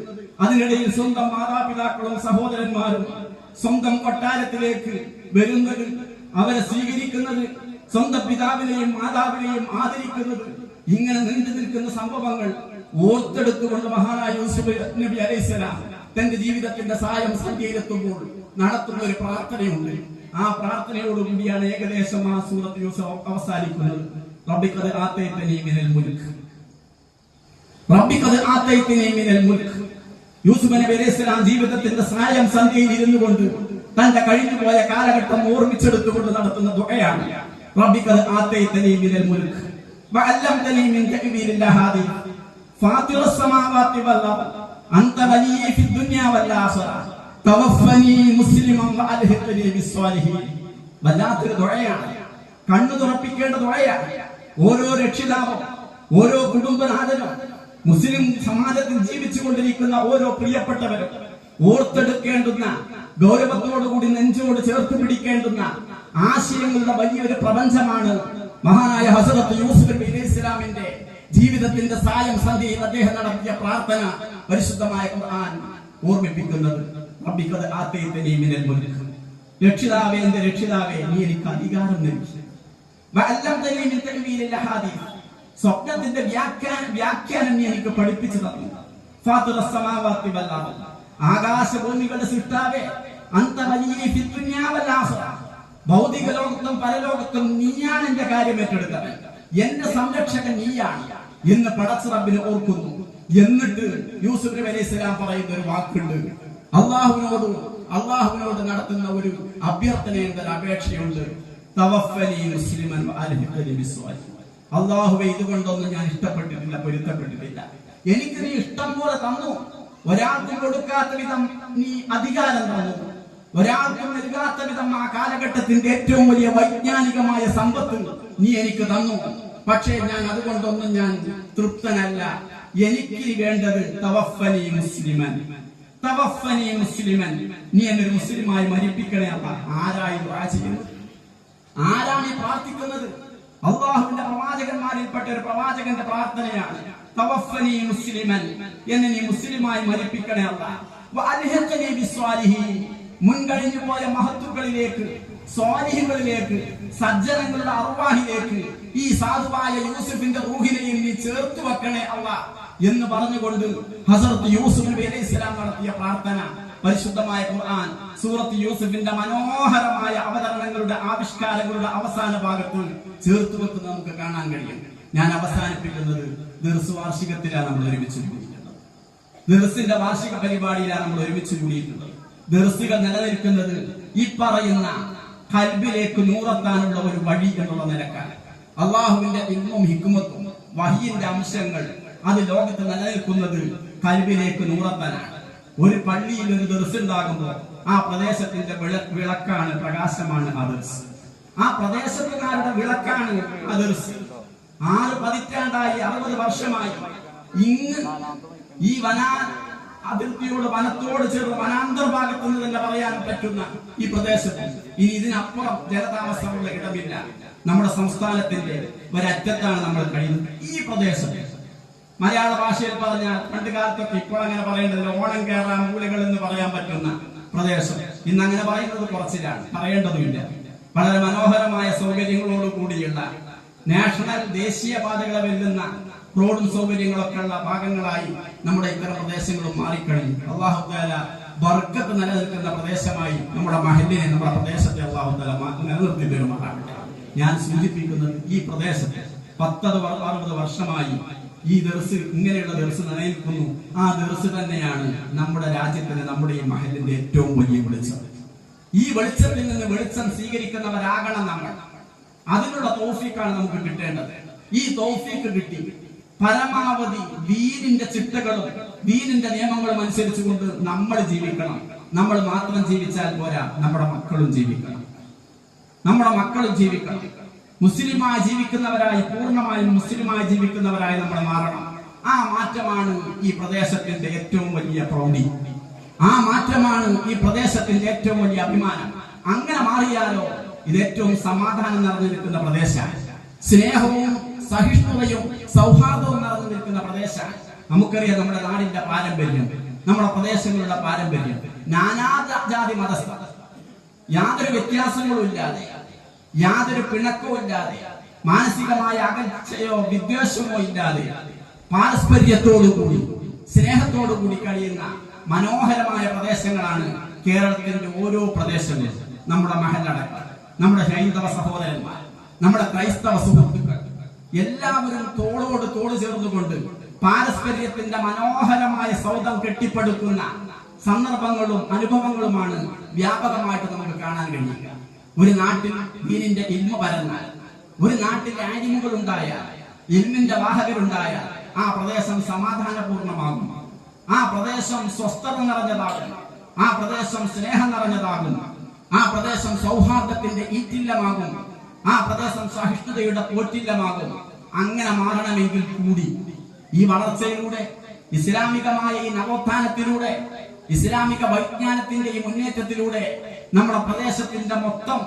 അതിനിടയിൽ സ്വന്തം മാതാപിതാക്കളും സഹോദരന്മാരും സ്വന്തം കൊട്ടാരത്തിലേക്ക് വരുന്നത്, അവരെ സ്വീകരിക്കുന്നത്, സ്വന്തം പിതാവിനെയും മാതാവിനെയും ആദരിക്കുന്നത്, ഇങ്ങനെ നീണ്ടു നിൽക്കുന്ന സംഭവങ്ങൾ ഓർത്തെടുത്തുകൊണ്ട് മഹാനായ യൂസുഫ് നബി അലൈഹിസ്സലാം തന്റെ ജീവിതത്തിന്റെ സായം സന്ധ്യയിലെത്തുമ്പോൾ നടത്തുന്ന ഒരു പ്രാർത്ഥനയുണ്ട്. ആ പ്രാർത്ഥനയോടുകൂടിയാണ് ഏകദേശം ആ സൂറത്ത് യൂസുഫ് അവസാനിക്കുന്നത്. റബ്ബിഖദ് ആതൈതനീ മിനൽ മുൽക്ക്, റബ്ബിഖദ് ആതൈതനീ മിനൽ മുൽക്ക്. യൂസുഫ് നബി അലൈഹിസ്സലാം ജീവിതത്തിന്റെ സായം സന്ധ്യയിൽ ഇരുന്നു കൊണ്ട് തന്റെ കഴിഞ്ഞുപോയ കാലഘട്ടം ഓർമ്മിച്ചെടുത്തുകൊണ്ട് നടത്തുന്ന ദുആയാണ് റബ്ബിഖദ് ആതൈതനീ മിനൽ മുൽക്ക് വഅല്ലംതനീ മിൻ തഅ്വീലിൽ അഹാദീസ് ഫാത്തിറസ് സമാവാതി വൽ അർദ് അൻത വലിയ ഫിദ് ദുനിയ വൽ ആഖിറ തവഫനി മുസ്ലിമൻ വഅൽഹിഖനി ബിസ്സാലിഹീൻ. വല്ലാത്തൊരു ദുആയാണ്, കണ്ണു തുറപ്പിക്കേണ്ട ദുആയാണ്. ഓരോ രക്ഷിതാവും ഓരോ കുടുംബനാഥനും മുസ്ലിം സമാജത്തിൽ ജീവിച്ചുകൊണ്ടിരിക്കുന്ന ഓരോ പ്രിയപ്പെട്ടവരും ഓർത്തെടുക്കേണ്ടുന്ന, ഗൗരവത്തോടുകൂടി നെഞ്ചോട് ചേർത്ത് പിടിക്കേണ്ടുന്ന ആശയങ്ങളുടെ വലിയൊരു പ്രപഞ്ചമാണ് മഹാനായ ഹസ്രത്ത് യൂസുഫ് നബി അലൈഹിസ്സലാമിന്റെ ജീവിതത്തിന്റെ സായം സന്ധ്യയിൽ അദ്ദേഹം നടത്തിയ പ്രാർത്ഥന പരിശുദ്ധമായ ഖുർആൻ ഓർമ്മിപ്പിക്കുന്നത്. റബ്ബിഖദ് ആതൈതനീ മിനൽ മുൽക്ക്, രക്ഷിതാവേ, എന്റെ രക്ഷിതാവേ, നീ എനിക്ക് അധികാരം നൽകി. വഅല്ലംതനീ മിൻ തഅ്വീലിൽ അഹാദീസ്, സ്വപ്നത്തിന്റെ വ്യാഖ്യാനം നീ എനിക്ക് പഠിപ്പിച്ചു തന്നു. ഫാത്തിറസ് സമാവാതി വൽ അർദ്, ആകാശഭൂമികളുടെ സൃഷ്ടാവേ, അൻത വലിയ ഫിദ് ദുനിയ വൽ ആഖിറ, ഭൗതിക ലോകത്തും പരലോകത്തും നീയാണ് എന്റെ കാര്യം ഏറ്റെടുത്തത്, എന്റെ സംരക്ഷകൻ നീയാണ് എന്ന് പടച്ച റബ്ബിനെ ഓർക്കുന്നു. എന്നിട്ട് യൂസുഫ് നബി അലൈഹിസ്സലാം പറയുന്ന ഒരു വാക്കുണ്ട്, അള്ളാഹുവിനോട് നടത്തുന്ന ഒരു അഭ്യർത്ഥനയുണ്ട്, ഒരു അപേക്ഷയുണ്ട്. തവഫനി മുസ്ലിമൻ വഅൽഹിഖനി ബിസ്സാലിഹീൻ. അള്ളാഹുവേ, ഇതുകൊണ്ടൊന്നും ഞാൻ ഇഷ്ടപ്പെട്ടിട്ടില്ല, പൊരുത്തപ്പെട്ടിട്ടില്ല. എനിക്ക് നീ ഇഷ്ടം പോലെ തന്നു, ഒരാൾക്കും കൊടുക്കാത്ത വിധം നീ അധികാരം തന്നു, ഒരാൾക്കും നൽകാത്ത വിധം ആ കാലഘട്ടത്തിന്റെ ഏറ്റവും വലിയ വൈജ്ഞാനികമായ സമ്പത്ത് നീ എനിക്ക് തന്നു. പക്ഷേ ഞാൻ അതുകൊണ്ടൊന്നും ഞാൻ തൃപ്തനല്ല. എനിക്ക് വേണ്ടത് തവഫനി മുസ്ലിമൻ, തവഫനി മുസ്ലിമൻ, നീ എന്നൊരു മുസ്ലിമായി മരിപ്പിക്കണേ അല്ല. ആരായി ദുആ ചെയ്യുന്നത്? ആരാണ് ഈ പ്രാർത്ഥിക്കുന്നത്? അള്ളാഹുവിന്റെ പ്രവാചകന്മാരിൽപ്പെട്ട ഒരു പ്രവാചകന്റെ പ്രാർത്ഥനയാണ്. തവഫനി മുസ്ലിമൻ, എന്നെ നീ മുസ്ലിമായി മരിപ്പിക്കണേ അല്ല. വഅൽഹിഖനി ബിസ്സാലിഹീൻ, മുൻകഴിഞ്ഞു പോയ മഹത്തുക്കളിലേക്ക്, സ്വാലിഹുകളിലേക്ക്, സജ്ജനങ്ങളുടെ അർവാഹിലേക്ക് ഈ സാധുവായ യൂസുഫിന്റെ റൂഹിനെയും നീ ചേർത്ത് വെക്കണേ അല്ലാഹ് എന്ന് പറഞ്ഞുകൊണ്ട് ഹസ്രത്ത് യൂസുഫ് നബി അലൈഹിസ്സലാം നടത്തിയ പ്രാർത്ഥന പരിശുദ്ധമായ ഖുർആൻ സൂറത്ത് യൂസുഫിന്റെ മനോഹരമായ അവതരണങ്ങളുടെ ആവിഷ്കാരങ്ങളുടെ അവസാന ഭാഗത്ത് ചേർത്ത് വെക്കുന്നത് നമുക്ക് കാണാൻ കഴിയും. ഞാൻ അവസാനിപ്പിക്കുന്നത് ദർസ് വാർഷികത്തിലാണ് നമ്മൾ ഒരുമിച്ച് കൂടിയിട്ടുള്ളത്. ദർസിന്റെ വാർഷിക പരിപാടിയിലാണ് നമ്മൾ ഒരുമിച്ച് കൂടിയിട്ടുള്ളത്. ദർസുകൾ നിലനിൽക്കുന്നത് ഈ പറയുന്ന ഖൽബിലേക്ക് നൂറെത്താനുള്ള ഒരു വഴി എന്നുള്ള നിലക്കാണ്. അള്ളാഹുവിന്റെ ഇൽമും ഹിക്മത്തും വഹിയിന്റെ അംശങ്ങൾ അത് ലോകത്ത് നിലനിൽക്കുന്നത് ഖൽബിലേക്ക് നൂറെത്താനാണ്. ഒരു പള്ളിയിൽ ഒരു ദർസ് ഉണ്ടാകുമ്പോൾ ആ പ്രദേശത്തിന്റെ വിളക്കാണ്, പ്രകാശമാണ് ആ ദർസ്. ആ പ്രദേശത്തുകാരുടെ വിളക്കാണ് ആ ദർസ്. 6 പതിറ്റാണ്ടായി 60 വർഷമായി ഇന്ന് ഈ അതിർത്തിയോട് വനത്തോട് ചേർന്ന് വനാന്തർഭാഗത്ത് നിന്ന് തന്നെ പറയാൻ പറ്റുന്ന ഈ പ്രദേശത്ത് ഇനി ഇതിനപ്പുറം ജനതാമസമുള്ള ഇടമില്ല. നമ്മുടെ സംസ്ഥാനത്തിന്റെ ഒരറ്റത്താണ് നമ്മൾ കഴിയുന്നത്. ഈ പ്രദേശത്ത് മലയാള ഭാഷയിൽ പറഞ്ഞാൽ പണ്ട് കാലത്തൊക്കെ, ഇപ്പോൾ അങ്ങനെ പറയേണ്ടതില്ല, ഓണം കേറാൻ മൂലകൾ എന്ന് പറയാൻ പറ്റുന്ന പ്രദേശം. ഇന്ന് അങ്ങനെ പറയുന്നത് കുറച്ചിലാണ്, പറയേണ്ടതുമില്ല. വളരെ മനോഹരമായ സൗകര്യങ്ങളോട് കൂടിയുള്ള നാഷണൽ ദേശീയ പാതകളെ വെല്ലുന്ന റോഡും സൗകര്യങ്ങളൊക്കെ ഉള്ള ഭാഗങ്ങളായി നമ്മുടെ ഇത്തരം പ്രദേശങ്ങളും മാറിക്കഴിഞ്ഞു. അല്ലാഹു തആല ബർക്കത്ത് നിലനിൽക്കുന്ന പ്രദേശമായി നമ്മുടെ മഹല്ലിനെ, നമ്മുടെ പ്രദേശത്തെ അല്ലാഹു തആല നിലനിർത്തി തരുമാറാകട്ടെ. ഞാൻ സൂചിപ്പിക്കുന്നത് ഈ പ്രദേശത്ത് 40-60 വർഷമായി ഈ ദർസ്, ഇങ്ങനെയുള്ള ദർസ് നിലനിൽക്കുന്നു. ആ ദർസ് തന്നെയാണ് നമ്മുടെ രാജ്യത്തിന്, നമ്മുടെ ഈ മഹല്ലിന്റെ ഏറ്റവും വലിയ വെളിച്ചം. ഈ വെളിച്ചത്തിൽ നിന്ന് വെളിച്ചം സ്വീകരിക്കുന്നവരാകണം നമ്മൾ. അതിനുള്ള തൗഫീഖാണ് നമുക്ക് കിട്ടേണ്ടത്. ഈ തൗഫീഖ് കിട്ടി പരമാവധി ദീനിന്റെ ചിട്ടകളും ദീനിന്റെ നിയമങ്ങളും അനുസരിച്ചുകൊണ്ട് നമ്മൾ ജീവിക്കണം. നമ്മൾ മാത്രം ജീവിച്ചാൽ പോരാ, നമ്മുടെ മക്കളും ജീവിക്കണം. നമ്മുടെ മക്കളും ജീവിക്കണം. മുസ്ലിമായി ജീവിക്കുന്നവരായി, പൂർണ്ണമായും മുസ്ലിമായി ജീവിക്കുന്നവരായി നമ്മൾ മാറണം. ആ മാറ്റമാണ് ഈ പ്രദേശത്തിന്റെ ഏറ്റവും വലിയ പ്രൗഢി. ആ മാറ്റമാണ് ഈ പ്രദേശത്തിന്റെ ഏറ്റവും വലിയ അഭിമാനം. അങ്ങനെ മാറിയാലോ ഇത് ഏറ്റവും സമാധാനം നിറഞ്ഞു നിൽക്കുന്ന പ്രദേശമാണ്. സ്നേഹവും സഹിഷ്ണുതയും സൗഹാർദ്ദവും നിറഞ്ഞു നിൽക്കുന്ന പ്രദേശമാണ്. നമുക്കറിയാം നമ്മുടെ നാടിന്റെ പാരമ്പര്യം, നമ്മുടെ പ്രദേശങ്ങളുടെ പാരമ്പര്യം. നാനാജാതി മതസ്ഥർ യാതൊരു വ്യത്യാസങ്ങളും ഇല്ലാതെ, യാതൊരു പിണക്കവും ഇല്ലാതെ, മാനസികമായ അകൽച്ചയോ വിദ്വേഷമോ ഇല്ലാതെ പാരസ്പര്യത്തോടുകൂടി സ്നേഹത്തോടുകൂടി കഴിയുന്ന മനോഹരമായ പ്രദേശങ്ങളാണ് കേരളത്തിന്റെ ഓരോ പ്രദേശങ്ങളും. നമ്മുടെ മഹല്ലടക്കം, നമ്മുടെ ഹൈന്ദവ സഹോദരന്മാർ, നമ്മുടെ ക്രൈസ്തവ സുഹൃത്തുക്കൾ എല്ലാവരും തോളോട് തോട് ചേർന്നുകൊണ്ട് പാരസ്പര്യത്തിന്റെ മനോഹരമായ സൗധം കെട്ടിപ്പടുക്കുന്ന സന്ദർഭങ്ങളും അനുഭവങ്ങളുമാണ് വ്യാപകമായിട്ട് നമുക്ക് കാണാൻ കഴിയുക. ഒരു നാട്ടിൽ ദീനിന്റെ ഇൽമ പരന്നാൽ, ഒരു നാട്ടിൽ ആലിമുകൾ ഉണ്ടായാൽ, ഇൽമിന്റെ വാഹകരുണ്ടായാൽ ആ പ്രദേശം സമാധാനപൂർണമാകും, ആ പ്രദേശം സ്വസ്ഥത നിറഞ്ഞതാകും, ആ പ്രദേശം സ്നേഹം നിറഞ്ഞതാകും, ആ പ്രദേശം സൗഹാർദ്ദത്തിന്റെ ഈറ്റില്ലമാകും, ആ പ്രദേശം സഹിഷ്ണുതയുടെ പോറ്റില്ലമാകും. അങ്ങനെ മാറണമെങ്കിൽ കൂടി ഈ വളർച്ചയിലൂടെ, ഇസ്ലാമികമായ ഈ നവോത്ഥാനത്തിലൂടെ, ഇസ്ലാമിക വൈജ്ഞാനത്തിന്റെ ഈ മുന്നേറ്റത്തിലൂടെ നമ്മുടെ പ്രദേശത്തിന്റെ മൊത്തം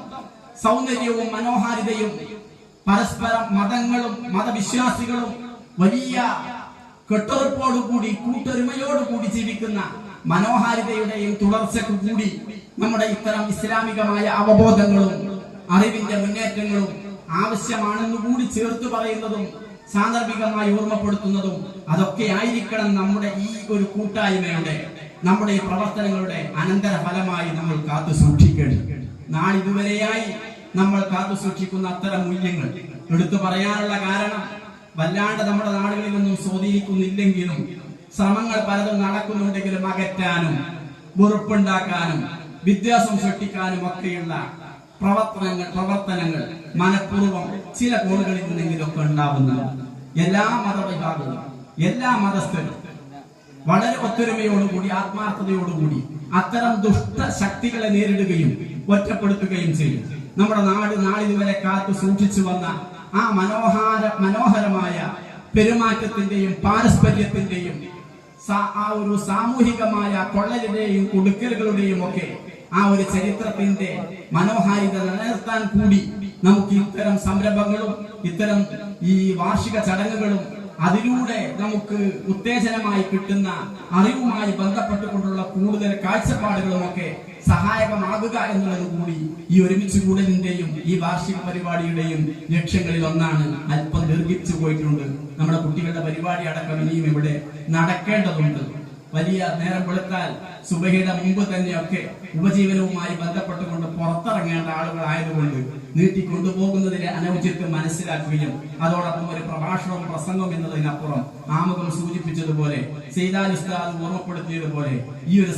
സൗന്ദര്യവും മനോഹാരിതയും പരസ്പരം മതങ്ങളും മതവിശ്വാസികളും വലിയ കെട്ടുറപ്പോടുകൂടി കൂട്ടൊരുമയോടുകൂടി ജീവിക്കുന്ന മനോഹാരിതയുടെയും തുടർച്ചയ്ക്ക് കൂടി നമ്മുടെ ഇത്തരം ഇസ്ലാമികമായ അവബോധങ്ങളും അറിവിന്റെ മുന്നേറ്റങ്ങളും ആവശ്യമാണെന്ന് കൂടി ചേർത്ത് പറയുന്നതും സാന്ദർഭികമായി ഓർമ്മപ്പെടുത്തുന്നതും അതൊക്കെ ആയിരിക്കണം നമ്മുടെ ഈ ഒരു കൂട്ടായ്മയുടെ, നമ്മുടെ ഈ പ്രവർത്തനങ്ങളുടെ അനന്തര ഫലമായി നമ്മൾ കാത്തു സൂക്ഷിക്കേണ്ടത്. നാളിതുവരെയായി നമ്മൾ കാത്തു സൂക്ഷിക്കുന്ന അത്തരം മൂല്യങ്ങൾ എടുത്തു പറയാനുള്ള കാരണം വല്ലാണ്ട് നമ്മുടെ നാടുകളിലൊന്നും സ്വാധീനിക്കുന്നില്ലെങ്കിലും ശ്രമങ്ങൾ പലതും നടക്കുന്നുണ്ടെങ്കിലും അകറ്റാനും വെറുപ്പുണ്ടാക്കാനും വിദ്യാസം സൃഷ്ടിക്കാനും ഒക്കെയുള്ള പ്രവർത്തനങ്ങൾ മനഃപൂർവ്വം ചില കോണുകളിൽ നിന്നെങ്കിലൊക്കെ ഉണ്ടാവുന്നതാണ്. എല്ലാ മതവിഭാഗവും എല്ലാ മതസ്ഥരും വളരെ ഒത്തൊരുമയോടുകൂടി ആത്മാർത്ഥതയോടുകൂടി അത്തരം ദുഷ്ട ശക്തികളെ നേരിടുകയും ഒറ്റപ്പെടുത്തുകയും ചെയ്യും. നമ്മുടെ നാട് നാളിതുവരെ കാത്തു സൂക്ഷിച്ചു വന്ന ആ മനോഹരമായ പെരുമാറ്റത്തിന്റെയും പാരസ്പര്യത്തിന്റെയും ആ ഒരു സാമൂഹികമായ കൊള്ളലിന്റെയും കൊടുക്കലുകളുടെയും ഒക്കെ ആ ഒരു ചരിത്രത്തിന്റെ മനോഹാരിത നിലനിർത്താൻ കൂടി നമുക്ക് ഇത്തരം സംരംഭങ്ങളും ഇത്തരം ഈ വാർഷിക ചടങ്ങുകളും അതിലൂടെ നമുക്ക് ഉത്തേജനമായി കിട്ടുന്ന അറിവുമായി ബന്ധപ്പെട്ടുകൊണ്ടുള്ള കൂടുതൽ കാഴ്ചപ്പാടുകളും ഒക്കെ സഹായകമാകുക എന്നുള്ളത് കൂടി ഈ ഒരുമിച്ച് കൂടലിന്റെയും ഈ വാർഷിക പരിപാടിയുടെയും ലക്ഷ്യങ്ങളിൽ ഒന്നാണ്. അല്പം ദീർഘിച്ചു പോയിട്ടുണ്ട്. നമ്മുടെ കുട്ടികളുടെ പരിപാടി അടക്കം ഇനിയും ഇവിടെ നടക്കേണ്ടതുണ്ട്. വലിയ നേരം വെളുത്താൽ സുബഹിയുടെ മുമ്പ് തന്നെയൊക്കെ ഉപജീവനവുമായി ബന്ധപ്പെട്ടുകൊണ്ട് പുറത്തിറങ്ങേണ്ട ആളുകളായതുകൊണ്ട് നീട്ടിക്കൊണ്ടുപോകുന്നതിലെ അനൗചിത്യം മനസ്സിലാക്കുകയും അതോടൊപ്പം ഒരു പ്രഭാഷണവും പ്രസംഗവും എന്നതിനപ്പുറം ആമുഖം സൂചിപ്പിച്ചതുപോലെ സെയ്ദാൽ ഉസ്താദ് ഓർമ്മപ്പെടുത്തിയതുപോലെ ഈ ഒരു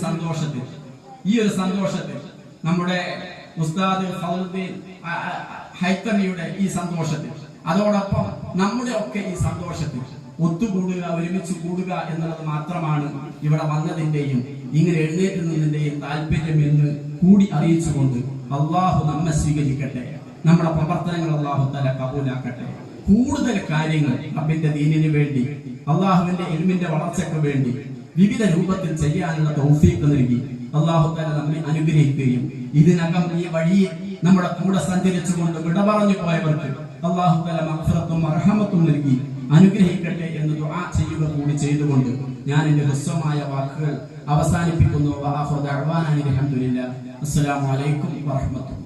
സന്തോഷത്തിൽ നമ്മുടെ ഉസ്താദ് ഫൗദ്ദീൻ ഹൈത്തമിയുടെ ഈ സന്തോഷത്തിൽ അതോടൊപ്പം നമ്മുടെ ഒക്കെ ഈ സന്തോഷത്തിൽ ഒത്തുകൂടുക, ഒരുമിച്ച് കൂടുക എന്നുള്ളത് മാത്രമാണ് ഇവിടെ വന്നതിന്റെയും ഇങ്ങനെ എഴുന്നേറ്റ് നിന്നതിന്റെയും താല്പര്യം എന്ന് കൂടി അറിയിച്ചുകൊണ്ട് അള്ളാഹു നമ്മെ സ്വീകരിക്കട്ടെ. നമ്മുടെ പ്രവർത്തനങ്ങൾ അള്ളാഹു തആല കബൂലാക്കട്ടെ. കൂടുതൽ കാര്യങ്ങൾ റബ്ബിന്റെ ദീനിന് വേണ്ടി, അള്ളാഹുവിന്റെ ഇൽമിന്റെ വളർച്ചയ്ക്ക് വേണ്ടി വിവിധ രൂപത്തിൽ ചെയ്യാനുള്ള തൗഫീഖ് നൽകി അള്ളാഹു തആല നമ്മെ അനുഗ്രഹിക്കുകയും ഇതിനകം ഈ വഴിയിൽ നമ്മുടെ കൂടെ സഞ്ചരിച്ചുകൊണ്ട് വിട പറഞ്ഞു പോയവർക്ക് അള്ളാഹു തആല മഗ്ഫിറത്തും റഹ്മത്തും നൽകി അനുഗ്രഹിക്കട്ടെ എന്ന് ദുആ ചെയ്യുക കൂടി ചെയ്തുകൊണ്ട് ഞാൻ എന്റെ ഹ്രസ്വമായ വാക്കുകൾ അവസാനിപ്പിക്കുന്നു. അസ്സലാമു അലൈക്കും വറഹ്മത്തുള്ളാഹി.